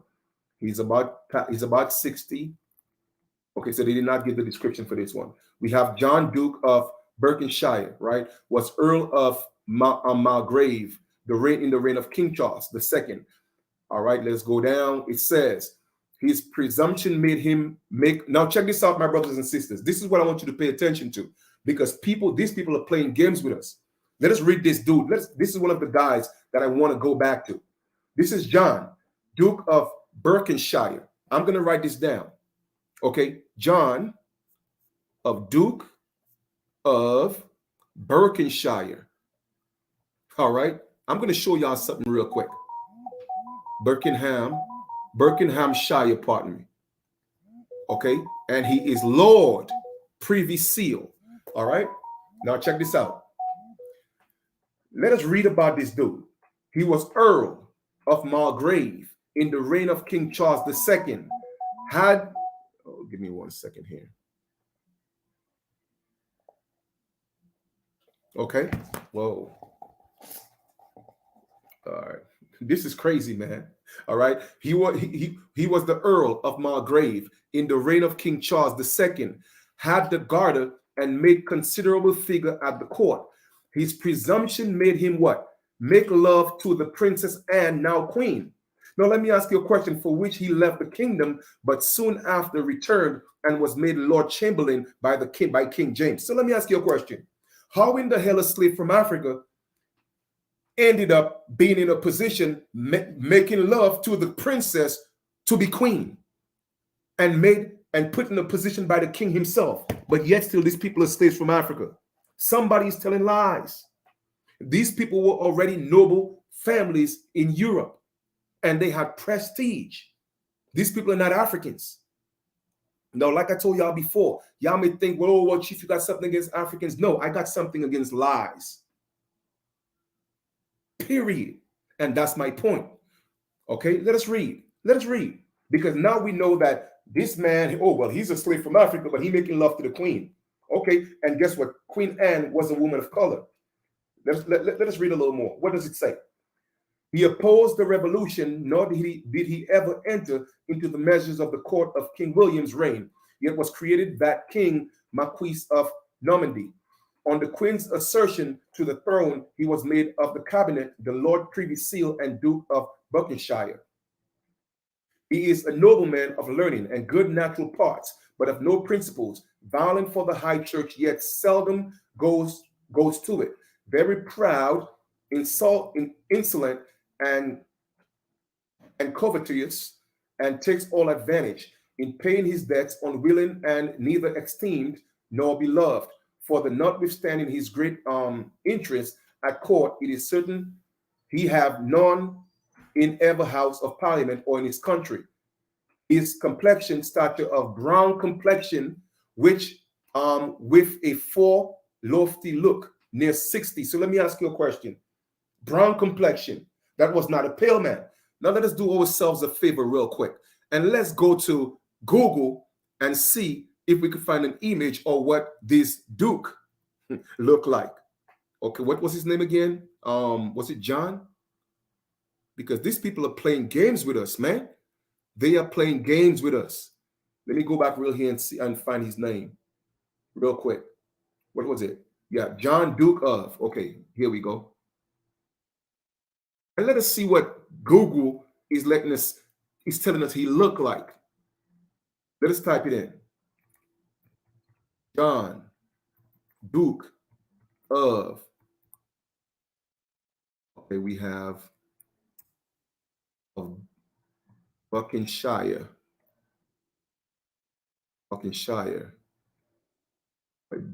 he's about 60. Okay, so they did not give the description for this one. We have John, Duke of Berkshire, right? Was Earl of Malgrave, in the reign of King Charles II. All right, let's go down. It says his presumption made him make. Now check this out, my brothers and sisters. This is what I want you to pay attention to, because these people are playing games with us. Let us read this dude. This is one of the guys that I want to go back to. This is John, Duke of Berkshire. I'm going to write this down. Okay, John of Duke of Berkshire. All right, I'm going to show y'all something real quick. Birkenham, Birkinghamshire, pardon me. Okay, and he is Lord Privy Seal. All right, now check this out. Let us read about this dude. He was Earl of Mulgrave in the reign of King Charles II. Had, oh, give me 1 second here. Okay, whoa. All right. This is crazy, man. All right. He was the Earl of Mulgrave in the reign of King Charles II, had the garter and made considerable figure at the court. His presumption made him what? Make love to the Princess Anne, now queen. Now let me ask you a question, for which he left the kingdom, but soon after returned and was made Lord Chamberlain by King James. So let me ask you a question. How in the hell a slave from Africa ended up being in a position making love to the princess to be queen, and put in a position by the king himself, but yet still these people are slaves from Africa? Somebody's telling lies. These people were already noble families in Europe, and they had prestige. These people are not Africans. Now, like I told y'all before, y'all may think, well, Chief, you got something against Africans. No, I got something against lies. Period. And that's my point. Okay, let us read. Let us read. Because now we know that this man, oh, well, he's a slave from Africa, but he's making love to the queen. Okay, and guess what? Queen Anne was a woman of color. Let us read a little more. What does it say? He opposed the revolution, nor did he ever enter into the measures of the court of King William's reign, yet was created that king Marquis of Normandy. On the queen's assertion to the throne, he was made of the cabinet, the Lord Privy Seal and Duke of Buckinghamshire. He is a nobleman of learning and good natural parts, but of no principles, violent for the high church, yet seldom goes to it. Very proud, insolent, and covetous, and takes all advantage in paying his debts, unwilling and neither esteemed nor beloved. For the notwithstanding his great interest at court, it is certain he have none in every house of parliament or in his country. His complexion, stature of brown complexion, which with a full lofty look, near 60. So let me ask you a question. Brown complexion, that was not a pale man. Now let us do ourselves a favor real quick, and let's go to Google and see if we could find an image of what this Duke looked like. Okay, what was his name again? Was it John? Because these people are playing games with us, man. They are playing games with us. Let me go back real here and see and find his name real quick. What was it? Yeah, John Duke of. Okay, here we go. And let us see what Google is letting us, is telling us he looked like. Let us type it in. John Duke of. Okay, we have of Buckinghamshire. Buckinghamshire.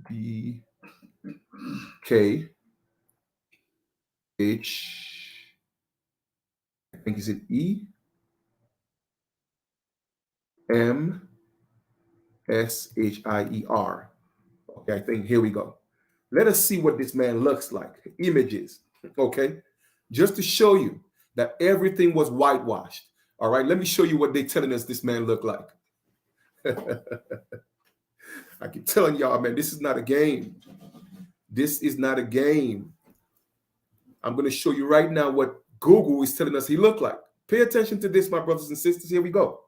B K H. I think is it E M Shier. Okay, I think here we go. Let us see what this man looks like. Images. Okay, just to show you that everything was whitewashed. All right, let me show you what they're telling us this man looked like. I keep telling y'all, man, this is not a game. This is not a game. I'm going to show you right now what Google is telling us he looked like. Pay attention to this, my brothers and sisters. Here we go.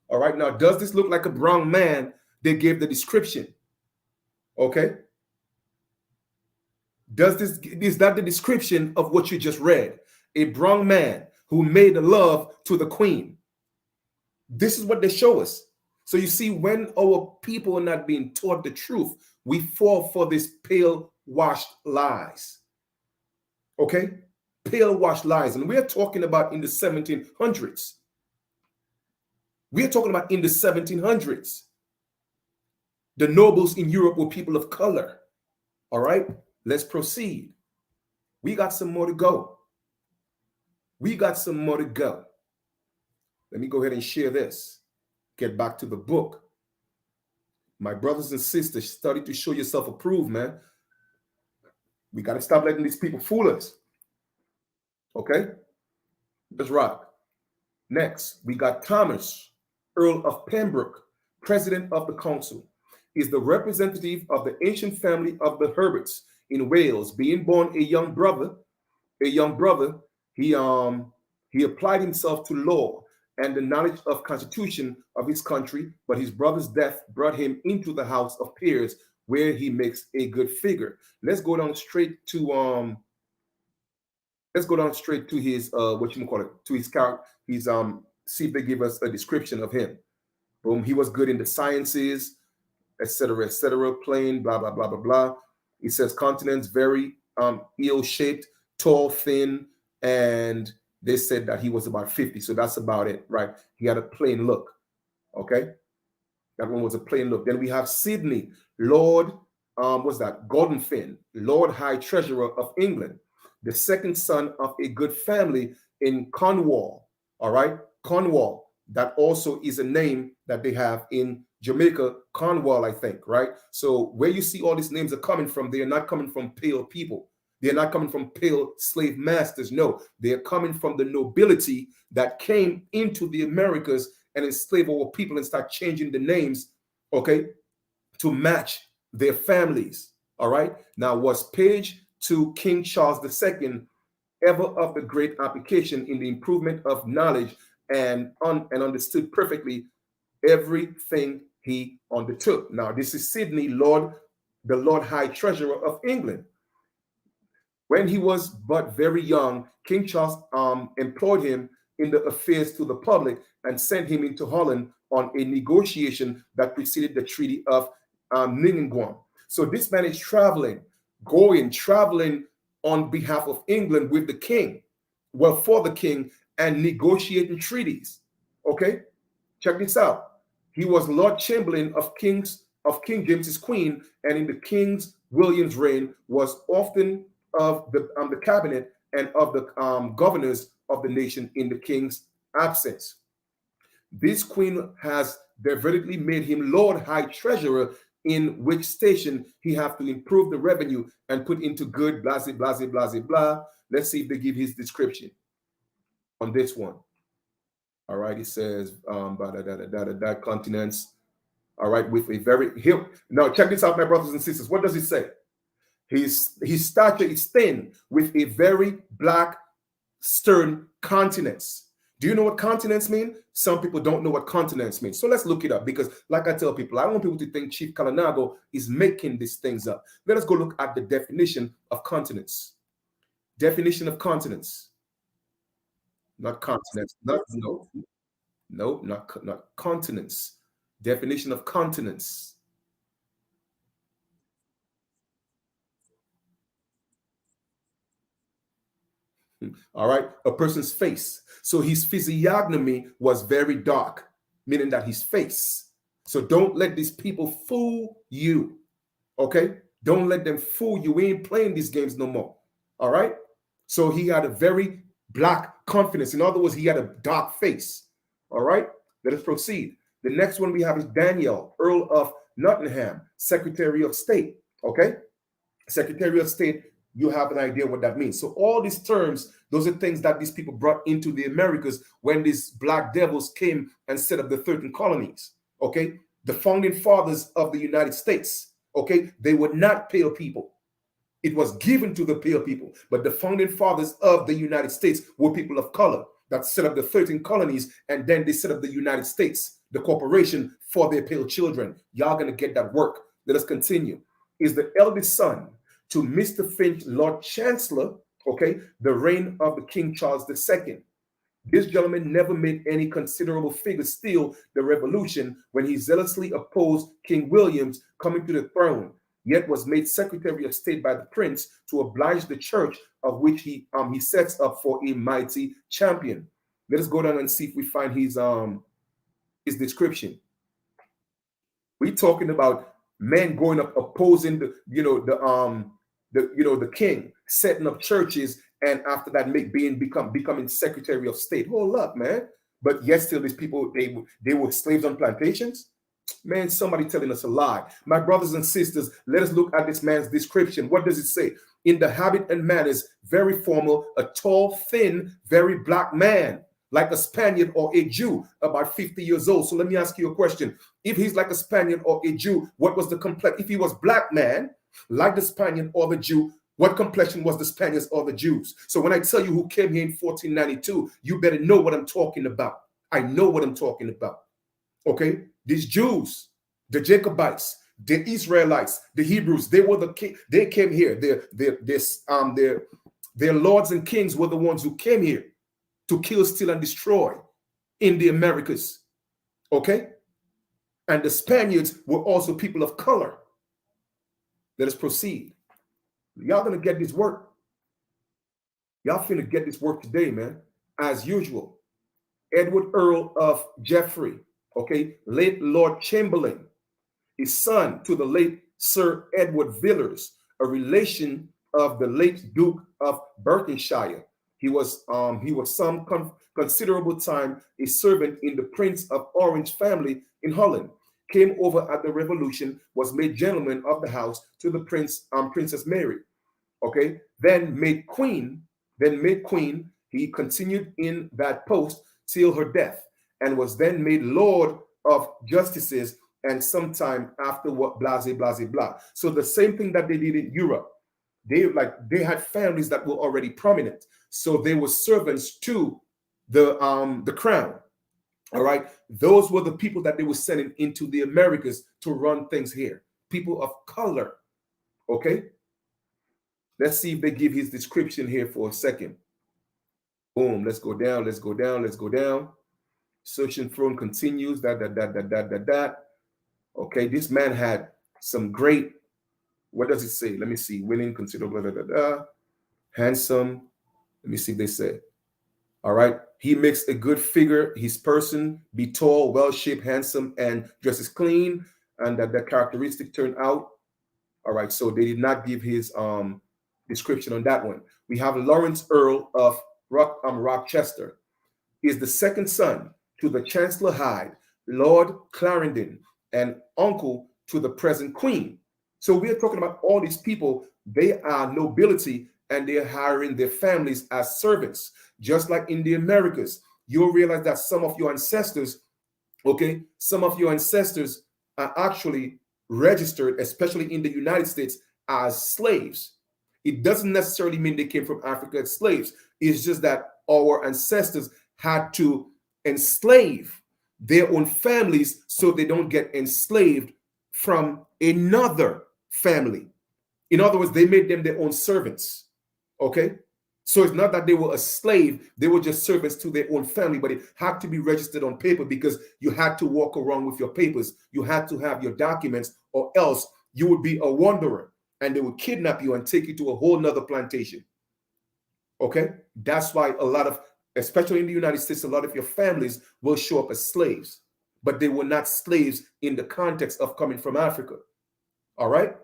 All right, now, does this look like a brown man? They gave the description. Okay. Is that the description of what you just read? A brown man who made love to the queen. This is what they show us. So you see, when our people are not being taught the truth, we fall for this pale washed lies. Okay? Pale washed lies. And we're talking about in the 1700s. We're talking about in the 1700s. The nobles in Europe were people of color. All right? Let's proceed. We got some more to go. We got some more to go. Let me go ahead and share this. Get back to the book. My brothers and sisters, study to show yourself approved, man. We got to stop letting these people fool us. Okay? Let's rock. Next, we got Thomas, Earl of Pembroke, President of the Council. Is the representative of the ancient family of the Herberts in Wales. Being born a young brother, he applied himself to law and the knowledge of constitution of his country, but his brother's death brought him into the House of Peers, where he makes a good figure. Let's go down straight to his what you call it, to his character. He's see if they give us a description of him. Boom, he was good in the sciences, etc., plain, blah blah blah blah blah. He says continents very ill-shaped, tall, thin, and they said that he was about 50, so that's about it, right? He had a plain look. Okay, that one was a plain look. Then we have Sidney, Lord, what's that? Godolphin, Lord High Treasurer of England, the second son of a good family in Cornwall. All right, Cornwall. That also is a name that they have in Jamaica, Cornwall, I think, right? So where you see all these names are coming from, they are not coming from pale people. They're not coming from pale slave masters. No, they're coming from the nobility that came into the Americas and enslaved our people and start changing the names, okay, to match their families. All right. Now, was page to King Charles II ever of the great application in the improvement of knowledge and understood perfectly everything he undertook? Now, this is Sidney, the Lord High Treasurer of England. When he was but very young, King Charles employed him in the affairs to the public and sent him into Holland on a negotiation that preceded the Treaty of Ningguam. So this man is traveling on behalf of England with the king, well, for the king, and negotiating treaties. Okay, check this out. He was Lord Chamberlain of King James's Queen, and in the King William's reign was often of the cabinet and of the governors of the nation in the king's absence. This queen has devoutly made him Lord High Treasurer, in which station he have to improve the revenue and put into good, blah, blah, blah, blah, blah. Let's see if they give his description on this one. All right, he says, continents. All right, with a very, now check this out, my brothers and sisters. What does it say? His stature is thin, with a very black, stern countenance. Do you know what continents mean? Some people don't know what continents mean. So let's look it up, because like I tell people, I want people to think Chief Kalinago is making these things up. Let us go look at the definition of continents. Definition of continents. Not continents. Not continents. Definition of continents. All right, a person's face. So his physiognomy was very dark, meaning that his face. So don't let these people fool you. Okay, don't let them fool you. We ain't playing these games no more. All right, so he had a very black confidence. In other words, he had a dark face. All right, let us proceed. The next one we have is Daniel, Earl of Nottingham, Secretary of State. Okay, Secretary of State. You have an idea what that means. So all these terms, those are things that these people brought into the Americas when these black devils came and set up the 13 colonies. Okay, the founding fathers of the United States. Okay, they were not pale people. It was given to the pale people, but the founding fathers of the United States were people of color that set up the 13 colonies, and then they set up the United States, the corporation, for their pale children. Y'all gonna get that work. Let us continue. Is the eldest son to Mr. Finch, Lord Chancellor, okay, the reign of the King Charles II. This gentleman never made any considerable figure still the revolution when he zealously opposed King William's coming to the throne, yet was made Secretary of State by the Prince to oblige the church, of which he sets up for a mighty champion. Let us go down and see if we find his description. We're talking about men going up opposing the king, setting up churches, and after that becoming Secretary of State. Hold up, man. But yet still these people, they were slaves on plantations. Man, somebody telling us a lie. My brothers and sisters, let us look at this man's description. What does it say? In the habit and manners, very formal, a tall, thin, very black man, like a Spaniard or a Jew, about 50 years old. So let me ask you a question. If he's like a Spaniard or a Jew, what was the complexion? If he was black man, like the Spaniard or the Jew, what complexion was the Spaniards or the Jews? So when I tell you who came here in 1492, you better know what I'm talking about. I know what I'm talking about. Okay, these Jews, the Jacobites, the Israelites, the Hebrews, they were the king. They came here. Their lords and kings were the ones who came here to kill, steal, and destroy in the Americas. Okay, and the Spaniards were also people of color. Let us proceed. Y'all gonna get this work. Y'all finna get this work today, man. As usual, Edward Earl of Jeffrey. Okay, late Lord Chamberlain, his son to the late Sir Edward Villiers, a relation of the late Duke of Berkshire. He was some considerable time a servant in the Prince of Orange family in Holland. Came over at the Revolution, was made gentleman of the house to the Princess Mary. Okay, then made queen. He continued in that post till her death, and was then made Lord of Justices, and sometime after what blah blah blah blah. So the same thing that they did in Europe, they had families that were already prominent, so they were servants to the crown. All right, those were the people that they were sending into the Americas to run things here, people of color. Okay, let's see if they give his description here for a second. Boom, let's go down, let's go down, let's go down. Searching throne continues. That. Okay, this man had some great. What does it say? Let me see. Winning, considerable. Handsome. Let me see if they say. All right. He makes a good figure. His person be tall, well shaped, handsome, and dresses clean. And that characteristic turned out. All right. So they did not give his description on that one. We have Lawrence Earl of Rochester. He is the second son to the Chancellor Hyde, Lord Clarendon, and uncle to the present queen. So we are talking about all these people. They are nobility, and they're hiring their families as servants. Just like in the Americas, you'll realize that some of your ancestors, okay, some of your ancestors are actually registered, especially in the United States, as slaves. It doesn't necessarily mean they came from Africa as slaves. It's just that our ancestors had to enslave their own families so they don't get enslaved from another family. In other words, they made them their own servants. Okay? So it's not that they were a slave, they were just servants to their own family, but it had to be registered on paper because you had to walk around with your papers. You had to have your documents, or else you would be a wanderer and they would kidnap you and take you to a whole nother plantation. Okay? That's why a lot of, especially in the United States, a lot of your families will show up as slaves, but they were not slaves in the context of coming from Africa. All right?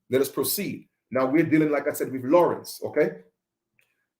Let us proceed. Now we're dealing, like I said, with Lawrence, okay?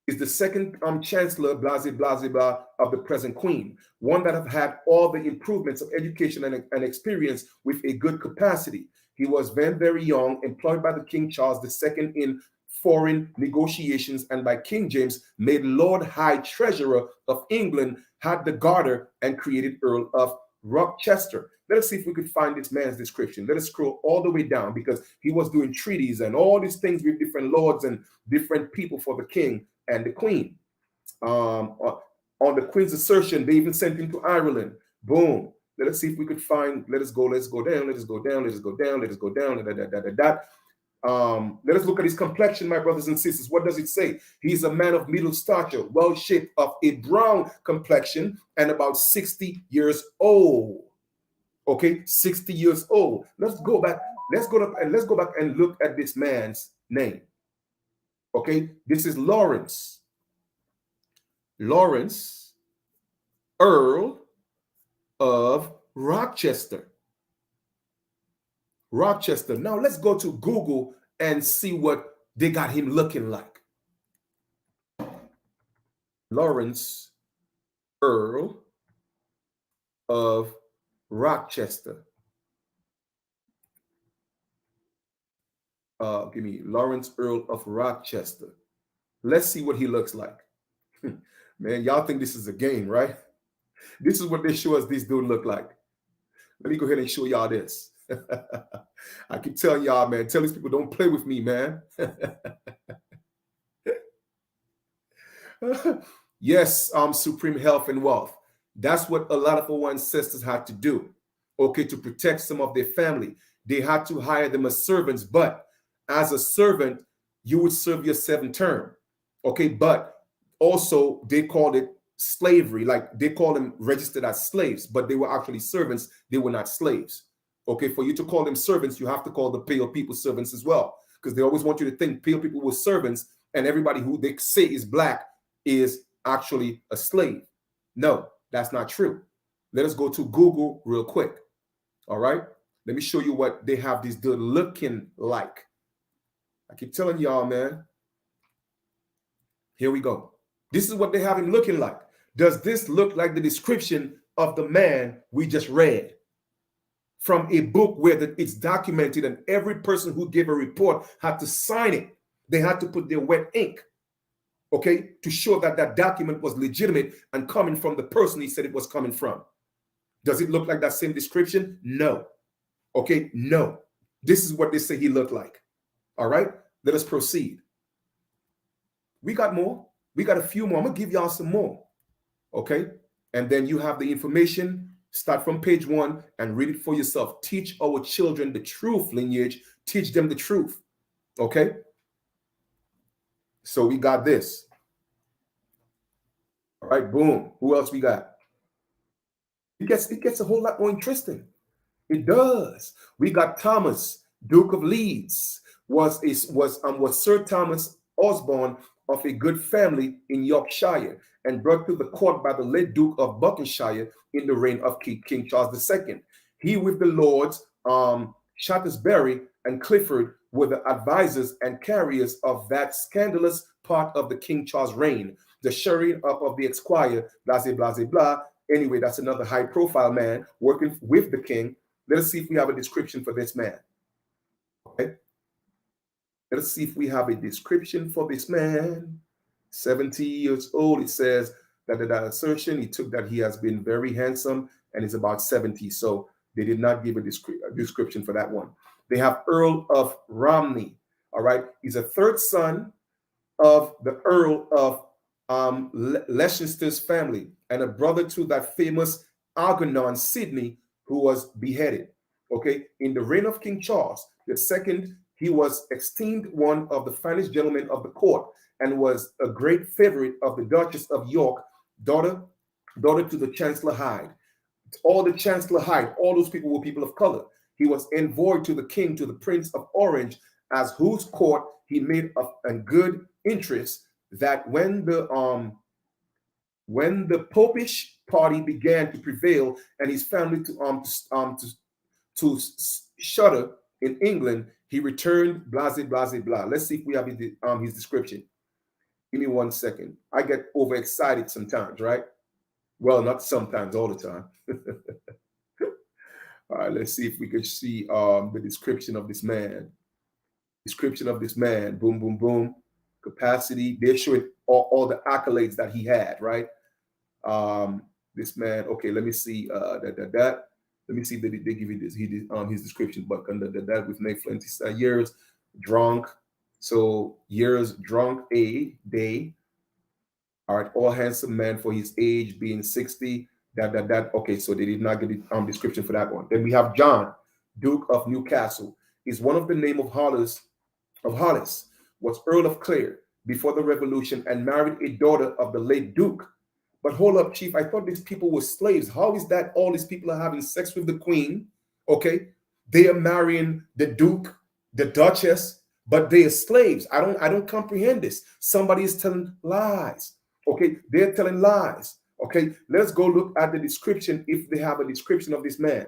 Is the second chancellor, blah, blah, blah, of the present queen, one that have had all the improvements of education and experience with a good capacity. He was then very young, employed by the King Charles II in foreign negotiations, and by King James made Lord High Treasurer of England, had the Garter, and created Earl of Rochester. Let us see if we could find this man's description. Let us scroll all the way down, because he was doing treaties and all these things with different lords and different people for the king and the queen. On the queen's assertion, they even sent him to Ireland. Boom. Let us see if we could find. Let us go down. Let us go down. Let us go down. Let us go down. Let us look at his complexion, my brothers and sisters. What does it say? He's a man of middle stature, well shaped, of a brown complexion, and about 60 years old. Okay, 60 years old. Let's go back. Let's go back and look at this man's name. Okay, this is Lawrence Earl of Rochester. Now let's go to Google and see what they got him looking like. Lawrence Earl of Rochester. Give me Lawrence Earl of Rochester. Let's see what he looks like. Man, y'all think this is a game, right? This is what they show us this dude look like. Let me go ahead and show y'all this. I keep telling y'all, man, tell these people don't play with me, man. Yes, supreme health and wealth. That's what a lot of our ancestors had to do, okay, to protect some of their family. They had to hire them as servants, but as a servant, you would serve your 7th term, okay? But also, they called it slavery, like they called them registered as slaves, but they were actually servants. They were not slaves, okay? For you to call them servants, you have to call the pale people servants as well, because they always want you to think pale people were servants, and everybody who they say is black is actually a slave. No, that's not true. Let us go to Google real quick. All right. Let me show you what they have these dudes looking like. I keep telling y'all, man. Here we go. This is what they have him looking like. Does this look like the description of the man we just read from a book where it's documented and every person who gave a report had to sign it? They had to put their wet ink, okay, to show that that document was legitimate and coming from the person he said it was coming from. Does it look like that same description? No. Okay, no. This is what they say he looked like. All right, let us proceed. We got more. We got a few more. I'm going to give y'all some more. Okay, and then you have the information. Start from page 1 and read it for yourself. Teach our children the truth, lineage. Teach them the truth. Okay, so we got this. All right, boom. Who else we got? It gets a whole lot more interesting. It does. We got Thomas, Duke of Leeds, was Sir Thomas Osborne of a good family in Yorkshire and brought to the court by the late Duke of Buckinghamshire in the reign of King Charles II. He with the lords Shaftesbury and Clifford were the advisors and carriers of that scandalous part of the King Charles reign, the shirring up of the esquire, blah, blah, blah, blah. Anyway, that's another high-profile man working with the king. Let us see if we have a description for this man. Okay. Let us see if we have a description for this man. 70 years old. It says that assertion, he took that he has been very handsome and is about 70. So they did not give a description for that one. They have Earl of Romney. All right. He's a 3rd son of the Earl of Leicester's family and a brother to that famous Algernon Sidney who was beheaded. Okay. In the reign of King Charles II, he was esteemed one of the finest gentlemen of the court and was a great favorite of the Duchess of York, daughter to the Chancellor Hyde. All the Chancellor Hyde, all those people were people of color. He was envoyed to the king, to the Prince of Orange, as whose court he made a good interest, that when the Popish party began to prevail and his family to shudder in England, he returned, blah, blah, blah. Let's see if we have his description. Give me 1 second. I get overexcited sometimes, right? Well, not sometimes, all the time. All right, let's see if we could see the description of this man. Description of this man. Boom, boom, boom. Capacity. They're showing all the accolades that he had, right? This man. Okay, let me see that. Let me see if they give you this. He did his description, but that with Nate Flint years drunk. So years drunk a day. All right, all handsome man for his age, being 60. That. Okay, so they did not get the description for that one. Then we have John, Duke of Newcastle. He's one of the name of Hollis, was Earl of Clare before the Revolution and married a daughter of the late Duke. But hold up, Chief, I thought these people were slaves. How is that all these people are having sex with the queen? Okay, they are marrying the Duke, the Duchess, but they are slaves. I don't comprehend this. Somebody is telling lies. Okay, they're telling lies. Okay, let's go look at the description if they have a description of this man.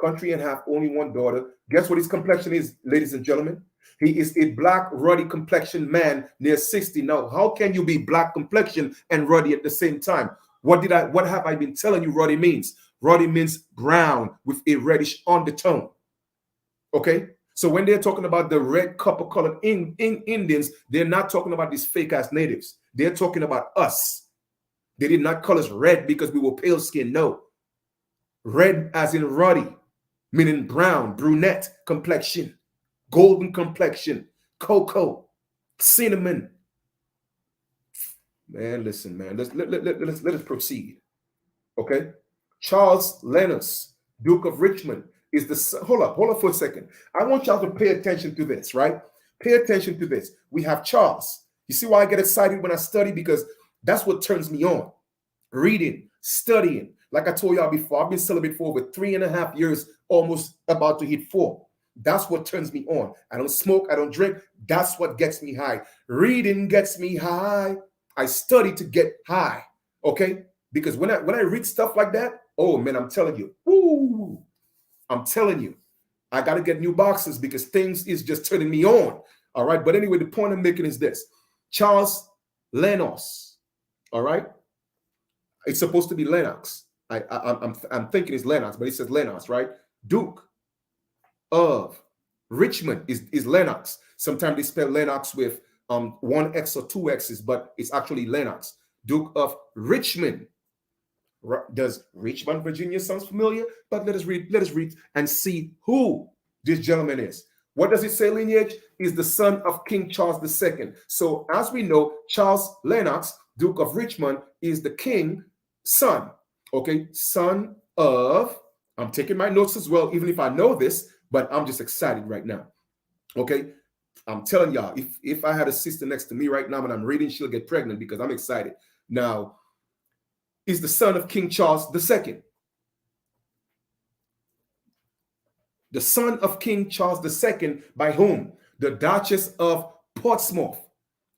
Country and half, only one daughter. Guess what his complexion is, ladies and gentlemen? He is a black, ruddy complexion man near 60. Now, how can you be black complexion and ruddy at the same time? What have I been telling you ruddy means? Ruddy means brown with a reddish undertone. Okay? So when they're talking about the red copper colored Indians, they're not talking about these fake ass natives. They're talking about us. They did not call us red because we were pale skinned. No. Red as in ruddy, meaning brown, brunette complexion, golden complexion, cocoa, cinnamon. Man, listen, man. Let us proceed. Okay? Charles Lennox, Duke of Richmond, is the hold up for a second. I want y'all to pay attention to this, right? Pay attention to this. We have Charles. You see why I get excited when I study? Because that's what turns me on. Reading, studying. Like I told y'all before, I've been celebrating for over 3.5 years, almost about to hit 4. That's what turns me on. I don't smoke, I don't drink. That's what gets me high. Reading gets me high. I study to get high. Okay? Because when I read stuff like that, oh man, I'm telling you, woo, I'm telling you, I got to get new boxes because things is just turning me on. All right. But anyway, the point I'm making is this. Charles Lennox. All right. It's supposed to be Lennox. I'm thinking it's Lennox, but it says Lennox, right? Duke of Richmond is Lennox. Sometimes they spell Lennox with 1 X or 2 X's, but it's actually Lennox. Duke of Richmond. Does Richmond, Virginia sounds familiar? But let us read and see who this gentleman is. What does it say? Lineage is the son of King Charles II. So as we know, Charles Lennox, Duke of Richmond, is the king's son. Okay, son of, I'm taking my notes as well, even if I know this, but I'm just excited right now. Okay, I'm telling y'all, if I had a sister next to me right now and I'm reading, she'll get pregnant because I'm excited. Now, is the son of King Charles II. The son of King Charles II, by whom? The Duchess of Portsmouth.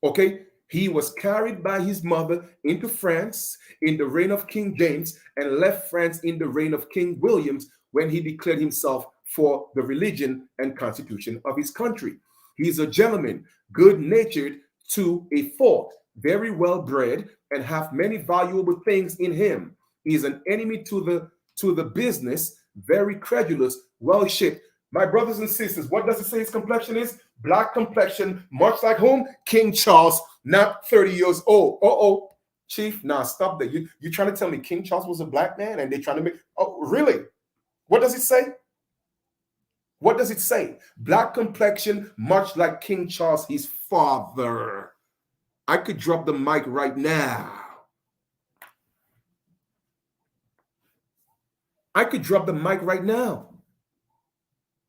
Okay? He was carried by his mother into France in the reign of King James and left France in the reign of King William when he declared himself for the religion and constitution of his country. He is a gentleman, good-natured to a fault, very well bred, and have many valuable things in him. He is an enemy to the business, very credulous, well shaped. My brothers and sisters, what does it say his complexion is? Black complexion, much like whom? King Charles, not 30 years old. Chief, nah, stop that. You trying to tell me King Charles was a black man and they trying to make, oh, really? What does it say? What does it say? Black complexion, much like King Charles, his father. I could drop the mic right now. I could drop the mic right now.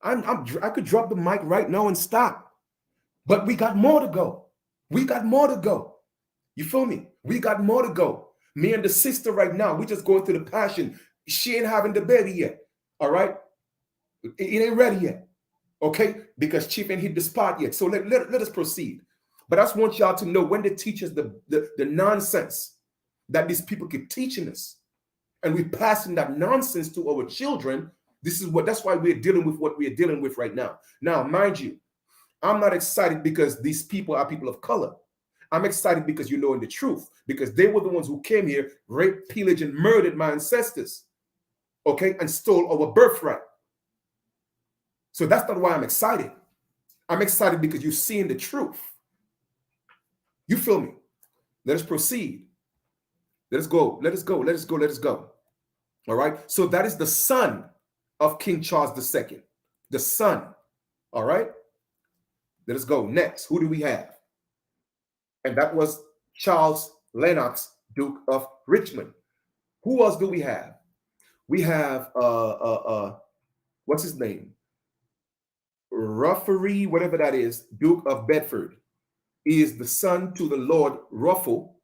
I could drop the mic right now and stop. But we got more to go. We got more to go. You feel me? We got more to go. Me and the sister right now, we just going through the passion. She ain't having the baby yet. All right? It ain't ready yet. Okay? Because Chief ain't hit the spot yet. So let us proceed. But I just want y'all to know when they teach us the nonsense that these people keep teaching us, and we're passing that nonsense to our children, that's why we're dealing with what we're dealing with right now. Now, mind you, I'm not excited because these people are people of color. I'm excited because you're knowing the truth, because they were the ones who came here, raped, pillaged, and murdered my ancestors, okay, and stole our birthright. So that's not why I'm excited. I'm excited because you're seeing the truth. You feel me? Let us proceed. Let us go. Let us go. Let us go. Let us go. All right. So that is the son of King Charles II. The son. All right. Let us go. Next. Who do we have? And that was Charles Lennox, Duke of Richmond. Who else do we have? We have what's his name? Ruffery, whatever that is, Duke of Bedford. He is the son to the Lord Ruffle,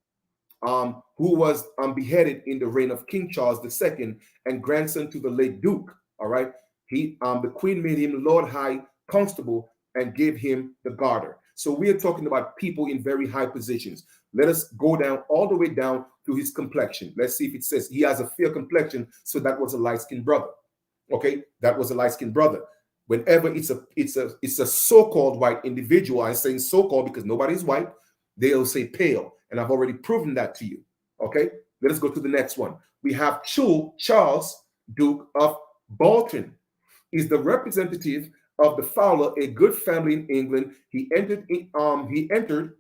who was beheaded in the reign of King Charles II, and grandson to the late Duke. All right. The Queen made him Lord High Constable and gave him the Garter. So we are talking about people in very high positions. Let us go down all the way down to his complexion. Let's see if it says he has a fair complexion. So that was a light-skinned brother. Okay, that was a light-skinned brother. Whenever it's a so-called white individual, I'm saying so-called because nobody's white, they'll say pale. And I've already proven that to you. Okay, Let us go to the next one. We have Charles, Duke of Bolton, is the representative of the Fowler, a good family in England. He entered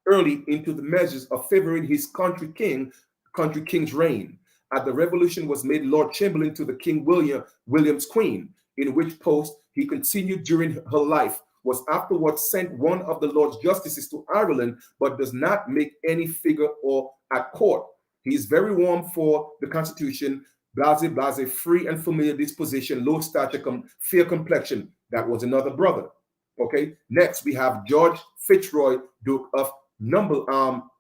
early into the measures of favoring his country king's reign. At the revolution was made Lord Chamberlain to the King William's Queen, in which post he continued during her life, was afterwards sent one of the Lord's justices to Ireland, but does not make any figure or at court. He is very warm for the Constitution, blase, free and familiar disposition, low stature, fair complexion. That was another brother. Okay. Next, we have George Fitzroy, Duke of Northumberland,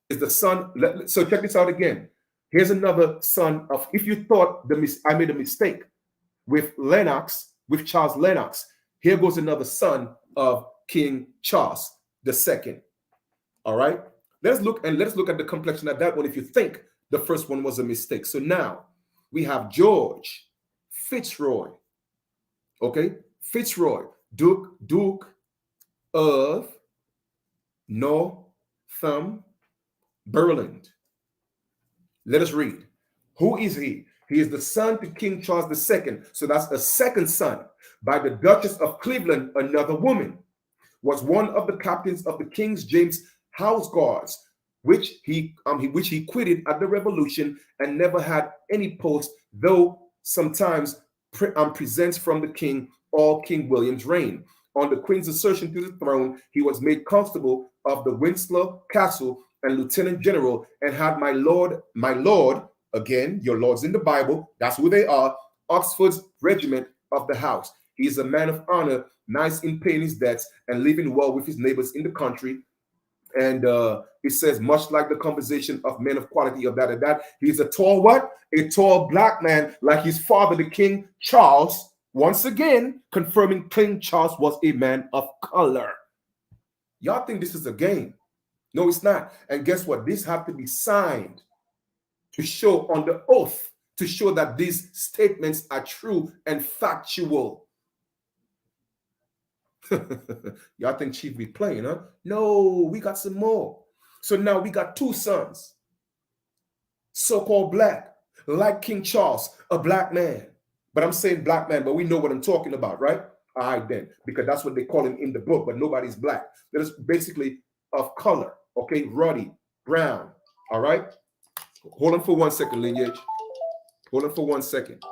is the son. So check this out again. Here's another son of. If you thought I made a mistake with Charles Lennox, here goes another son of King Charles II. All right. Let's look at the complexion of that one. If you think the first one was a mistake, so now we have George Fitzroy. Okay, Fitzroy, Duke of Northumberland. Let us read. Who is he? He is the son to King Charles II. So that's a second son. By the Duchess of Cleveland, another woman. Was one of the captains of the King James House Guards, which he quitted at the Revolution and never had any post, though sometimes presents from the King all King William's reign. On the Queen's assertion to the throne, he was made constable of the Windsor Castle and lieutenant general, and had my lord, again, your lords in the Bible, that's who they are, Oxford's regiment of the house. He is a man of honor, nice in paying his debts and living well with his neighbors in the country. And it says, much like the conversation of men of quality of that. He's a tall what? A tall black man, like his father, the King Charles. Once again, confirming King Charles was a man of color. Y'all think this is a game? No, it's not. And guess what? This had to be signed to show on the oath, to show that these statements are true and factual. Y'all think Chief be playing, huh? No, we got some more. So now we got two sons, so-called black, like King Charles, a black man. But I'm saying black man, but we know what I'm talking about, right? All right, then, because that's what they call him in the book, but nobody's black. That is basically of color, okay? Ruddy, brown, all right? Hold on for 1 second, Lineage. Hold on for 1 second.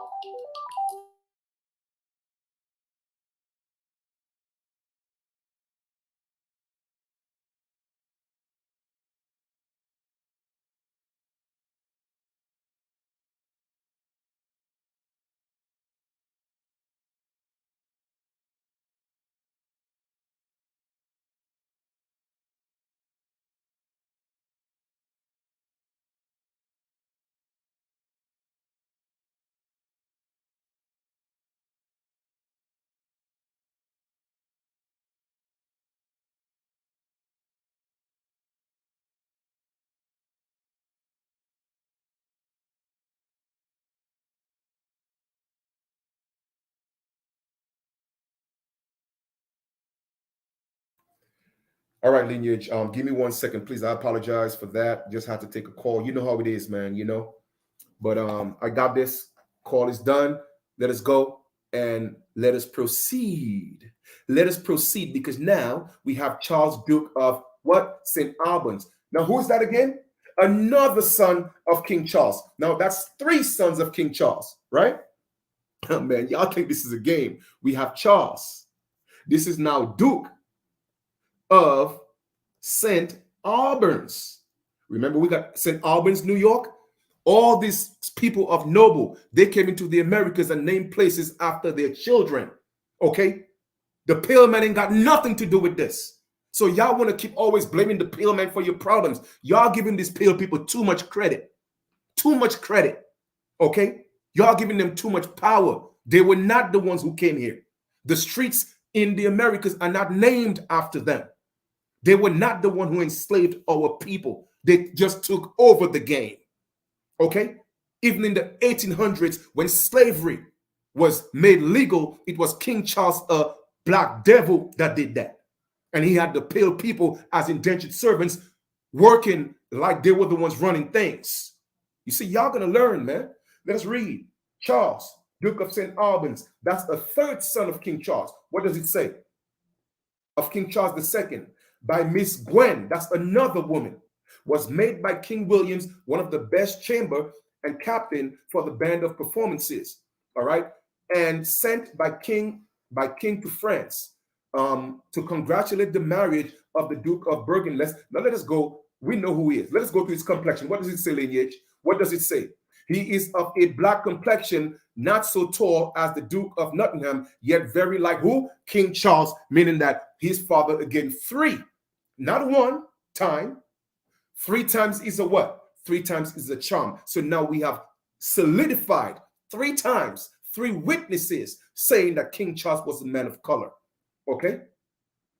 All right, Lineage. Give me 1 second, please. I apologize for that. Just had to take a call. You know how it is, man. You know. But I got this. Call is done. Let us go and let us proceed. Let us proceed because now we have Charles, Duke of what? St. Albans. Now, who is that again? Another son of King Charles. Now, that's three sons of King Charles, right? Oh, man, y'all think this is a game. We have Charles. This is now Duke of St. Albans. Remember, we got St. Albans, New York. All these people of noble, they came into the Americas and named places after their children. Okay? The pale man ain't got nothing to do with this. So y'all want to keep always blaming the pale man for your problems. Y'all giving these pale people too much credit. Too much credit. Okay? Y'all giving them too much power. They were not the ones who came here. The streets in the Americas are not named after them. They were not the one who enslaved our people. They just took over the game. Okay? Even in the 1800s, when slavery was made legal, it was King Charles, a black devil, that did that. And he had the pale people as indentured servants working like they were the ones running things. You see, y'all gonna learn, man. Let's read. Charles, Duke of St. Albans. That's the third son of King Charles. What does it say? Of King Charles II. By Miss Gwen, that's another woman. Was made by King Williams one of the best chamber and captain for the band of performances. All right. And sent by King to France to congratulate the marriage of the Duke of Burgundy. Now let us go. We know who he is. Let us go to his complexion. What does it say, lineage? What does it say? He is of a black complexion, not so tall as the Duke of Nottingham, yet very like who? King Charles, meaning that his father, again, three, not one time. Three times is a what? Three times is a charm. So now we have solidified three times, three witnesses saying that King Charles was a man of color. Okay?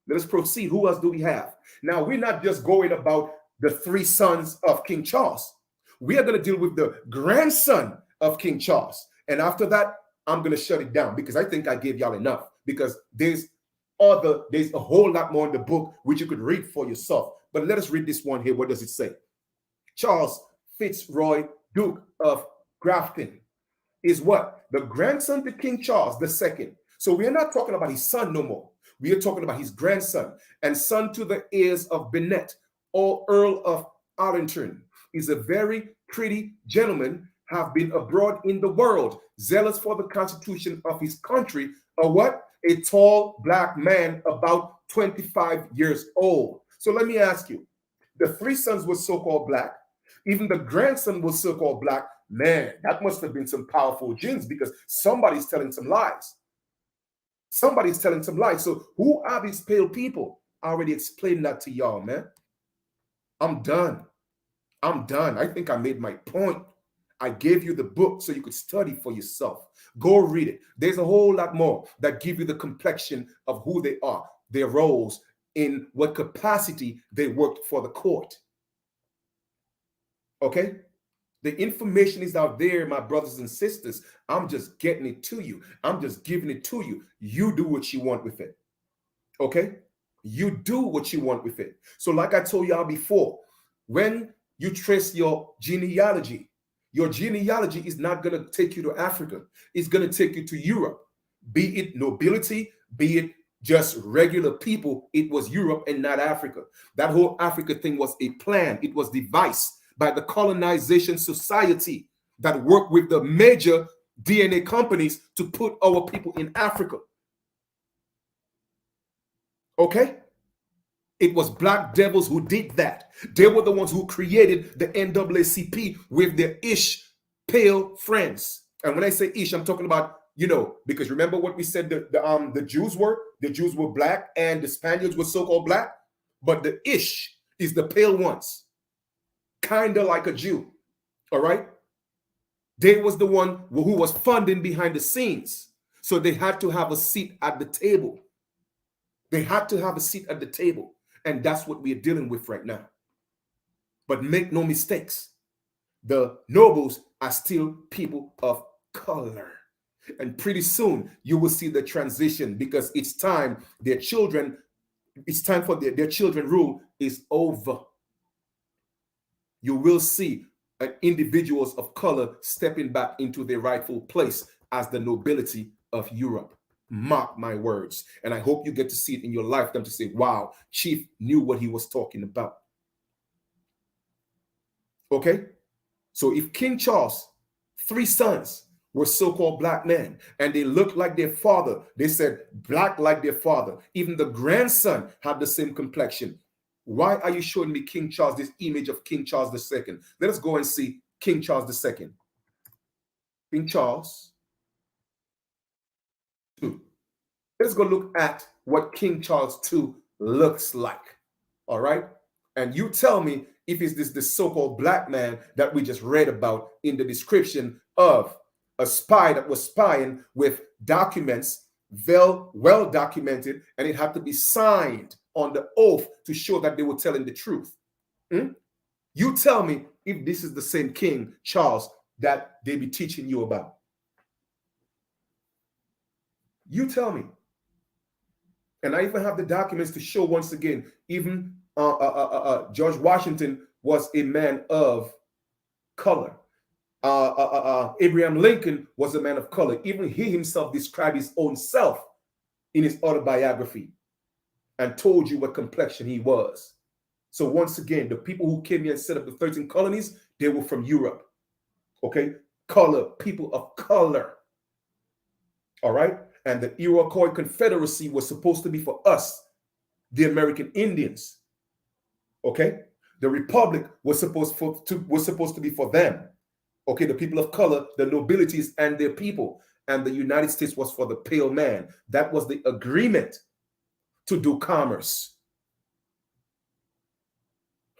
Let us proceed. Who else do we have? Now, we're not just going about the three sons of King Charles. We are going to deal with the grandson of King Charles. And after that, I'm going to shut it down because I think I gave y'all enough, because there's a whole lot more in the book which you could read for yourself. But let us read this one here. What does it say? Charles Fitzroy, Duke of Grafton, is what? The grandson to King Charles II. So we are not talking about his son no more. We are talking about his grandson, and son to the heirs of Bennet, or Earl of Arlington. Is a very pretty gentleman, have been abroad in the world, zealous for the constitution of his country. A what? A tall black man, about 25 years old. So let me ask you, the three sons were so-called black. Even the grandson was so-called black. Man, that must have been some powerful genes, because somebody's telling some lies. Somebody's telling some lies. So who are these pale people? I already explained that to y'all, man. I'm done. I'm done. I think I made my point. I gave you the book so you could study for yourself. Go read it. There's a whole lot more that give you the complexion of who they are, their roles, in what capacity they worked for the court. Okay? The information is out there, my brothers and sisters. I'm just getting it to you. I'm just giving it to you. You do what you want with it. Okay? You do what you want with it. So like I told y'all before, when you trace your genealogy is not going to take you to Africa. It's going to take you to Europe. Be it nobility, be it just regular people, it was Europe and not Africa. That whole Africa thing was a plan. It was devised by the colonization society that worked with the major DNA companies to put our people in Africa. Okay? It was black devils who did that. They were the ones who created the NAACP with their ish pale friends. And when I say ish, I'm talking about, because remember what we said the Jews were? The Jews were black and the Spaniards were so-called black. But the ish is the pale ones. Kind of like a Jew. All right? They was the one who was funding behind the scenes. So they had to have a seat at the table. They had to have a seat at the table. And that's what we are dealing with right now. But make no mistakes. The nobles are still people of color. And pretty soon you will see the transition, because it's time for their children rule is over. You will see individuals of color stepping back into their rightful place as the nobility of Europe. Mark my words. And I hope you get to see it in your lifetime to say, wow, Chief knew what he was talking about. Okay? So if King Charles' three sons were so-called black men and they looked like their father, they said black like their father. Even the grandson had the same complexion. Why are you showing me King Charles, this image of King Charles II? Let us go and see King Charles II. King Charles II. Let's go look at what King Charles II looks like. All right? And you tell me if it's this so-called black man that we just read about in the description of a spy that was spying with documents, well documented, and it had to be signed on the oath to show that they were telling the truth. You tell me if this is the same King Charles that they be teaching you about. You tell me. And I even have the documents to show once again, even George Washington was a man of color. Abraham Lincoln was a man of color. Even he himself described his own self in his autobiography and told you what complexion he was. So once again, the people who came here and set up the 13 colonies, they were from Europe. Okay? Color, people of color. All right? And the Iroquois Confederacy was supposed to be for us, the American Indians. Okay? The Republic was supposed to be for them. Okay, the people of color, the nobilities and their people. And the United States was for the pale man. That was the agreement to do commerce.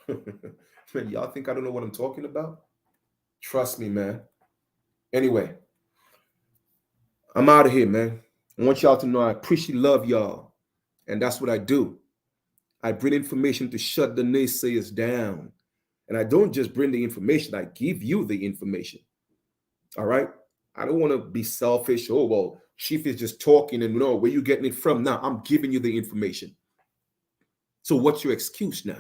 Man, y'all think I don't know what I'm talking about? Trust me, man. Anyway, I'm out of here, man. I want y'all to know I appreciate love y'all. And that's what I do. I bring information to shut the naysayers down. And I don't just bring the information, I give you the information. All right? I don't want to be selfish. Oh, well, Chief is just talking and no, where you getting it from? Now, I'm giving you the information. So what's your excuse now?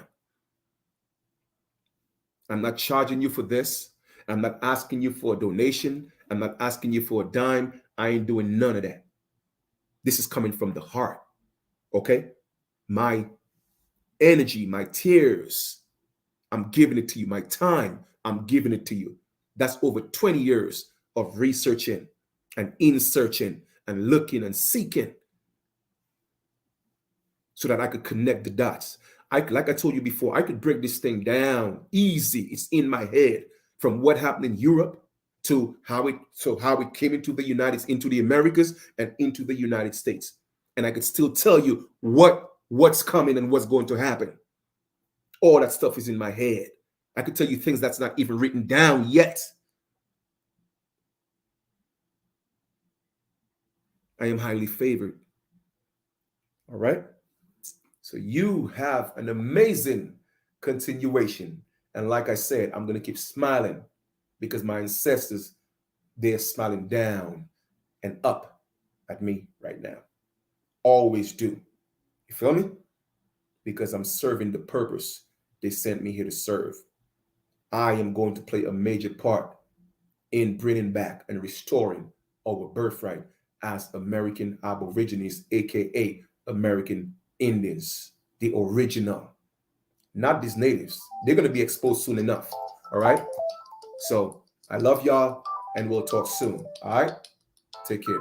I'm not charging you for this. I'm not asking you for a donation. I'm not asking you for a dime. I ain't doing none of that. This is coming from the heart. Okay? My energy, my tears, I'm giving it to you. My time, I'm giving it to you. That's over 20 years of researching and in searching and looking and seeking so that I could connect the dots. Like I told you before, I could break this thing down easy. It's in my head from what happened in Europe to how it came into the Americas and into the United States. And I could still tell you what's coming and what's going to happen. All that stuff is in my head. I could tell you things that's not even written down yet. I am highly favored. All right? So you have an amazing continuation. And like I said, I'm going to keep smiling because my ancestors, they're smiling down and up at me right now. Always do. You feel me? Because I'm serving the purpose they sent me here to serve. I am going to play a major part in bringing back and restoring our birthright as American Aborigines, aka American Indians, the original, not these natives. They're going to be exposed soon enough. All right. So I love y'all and we'll talk soon. All right. Take care.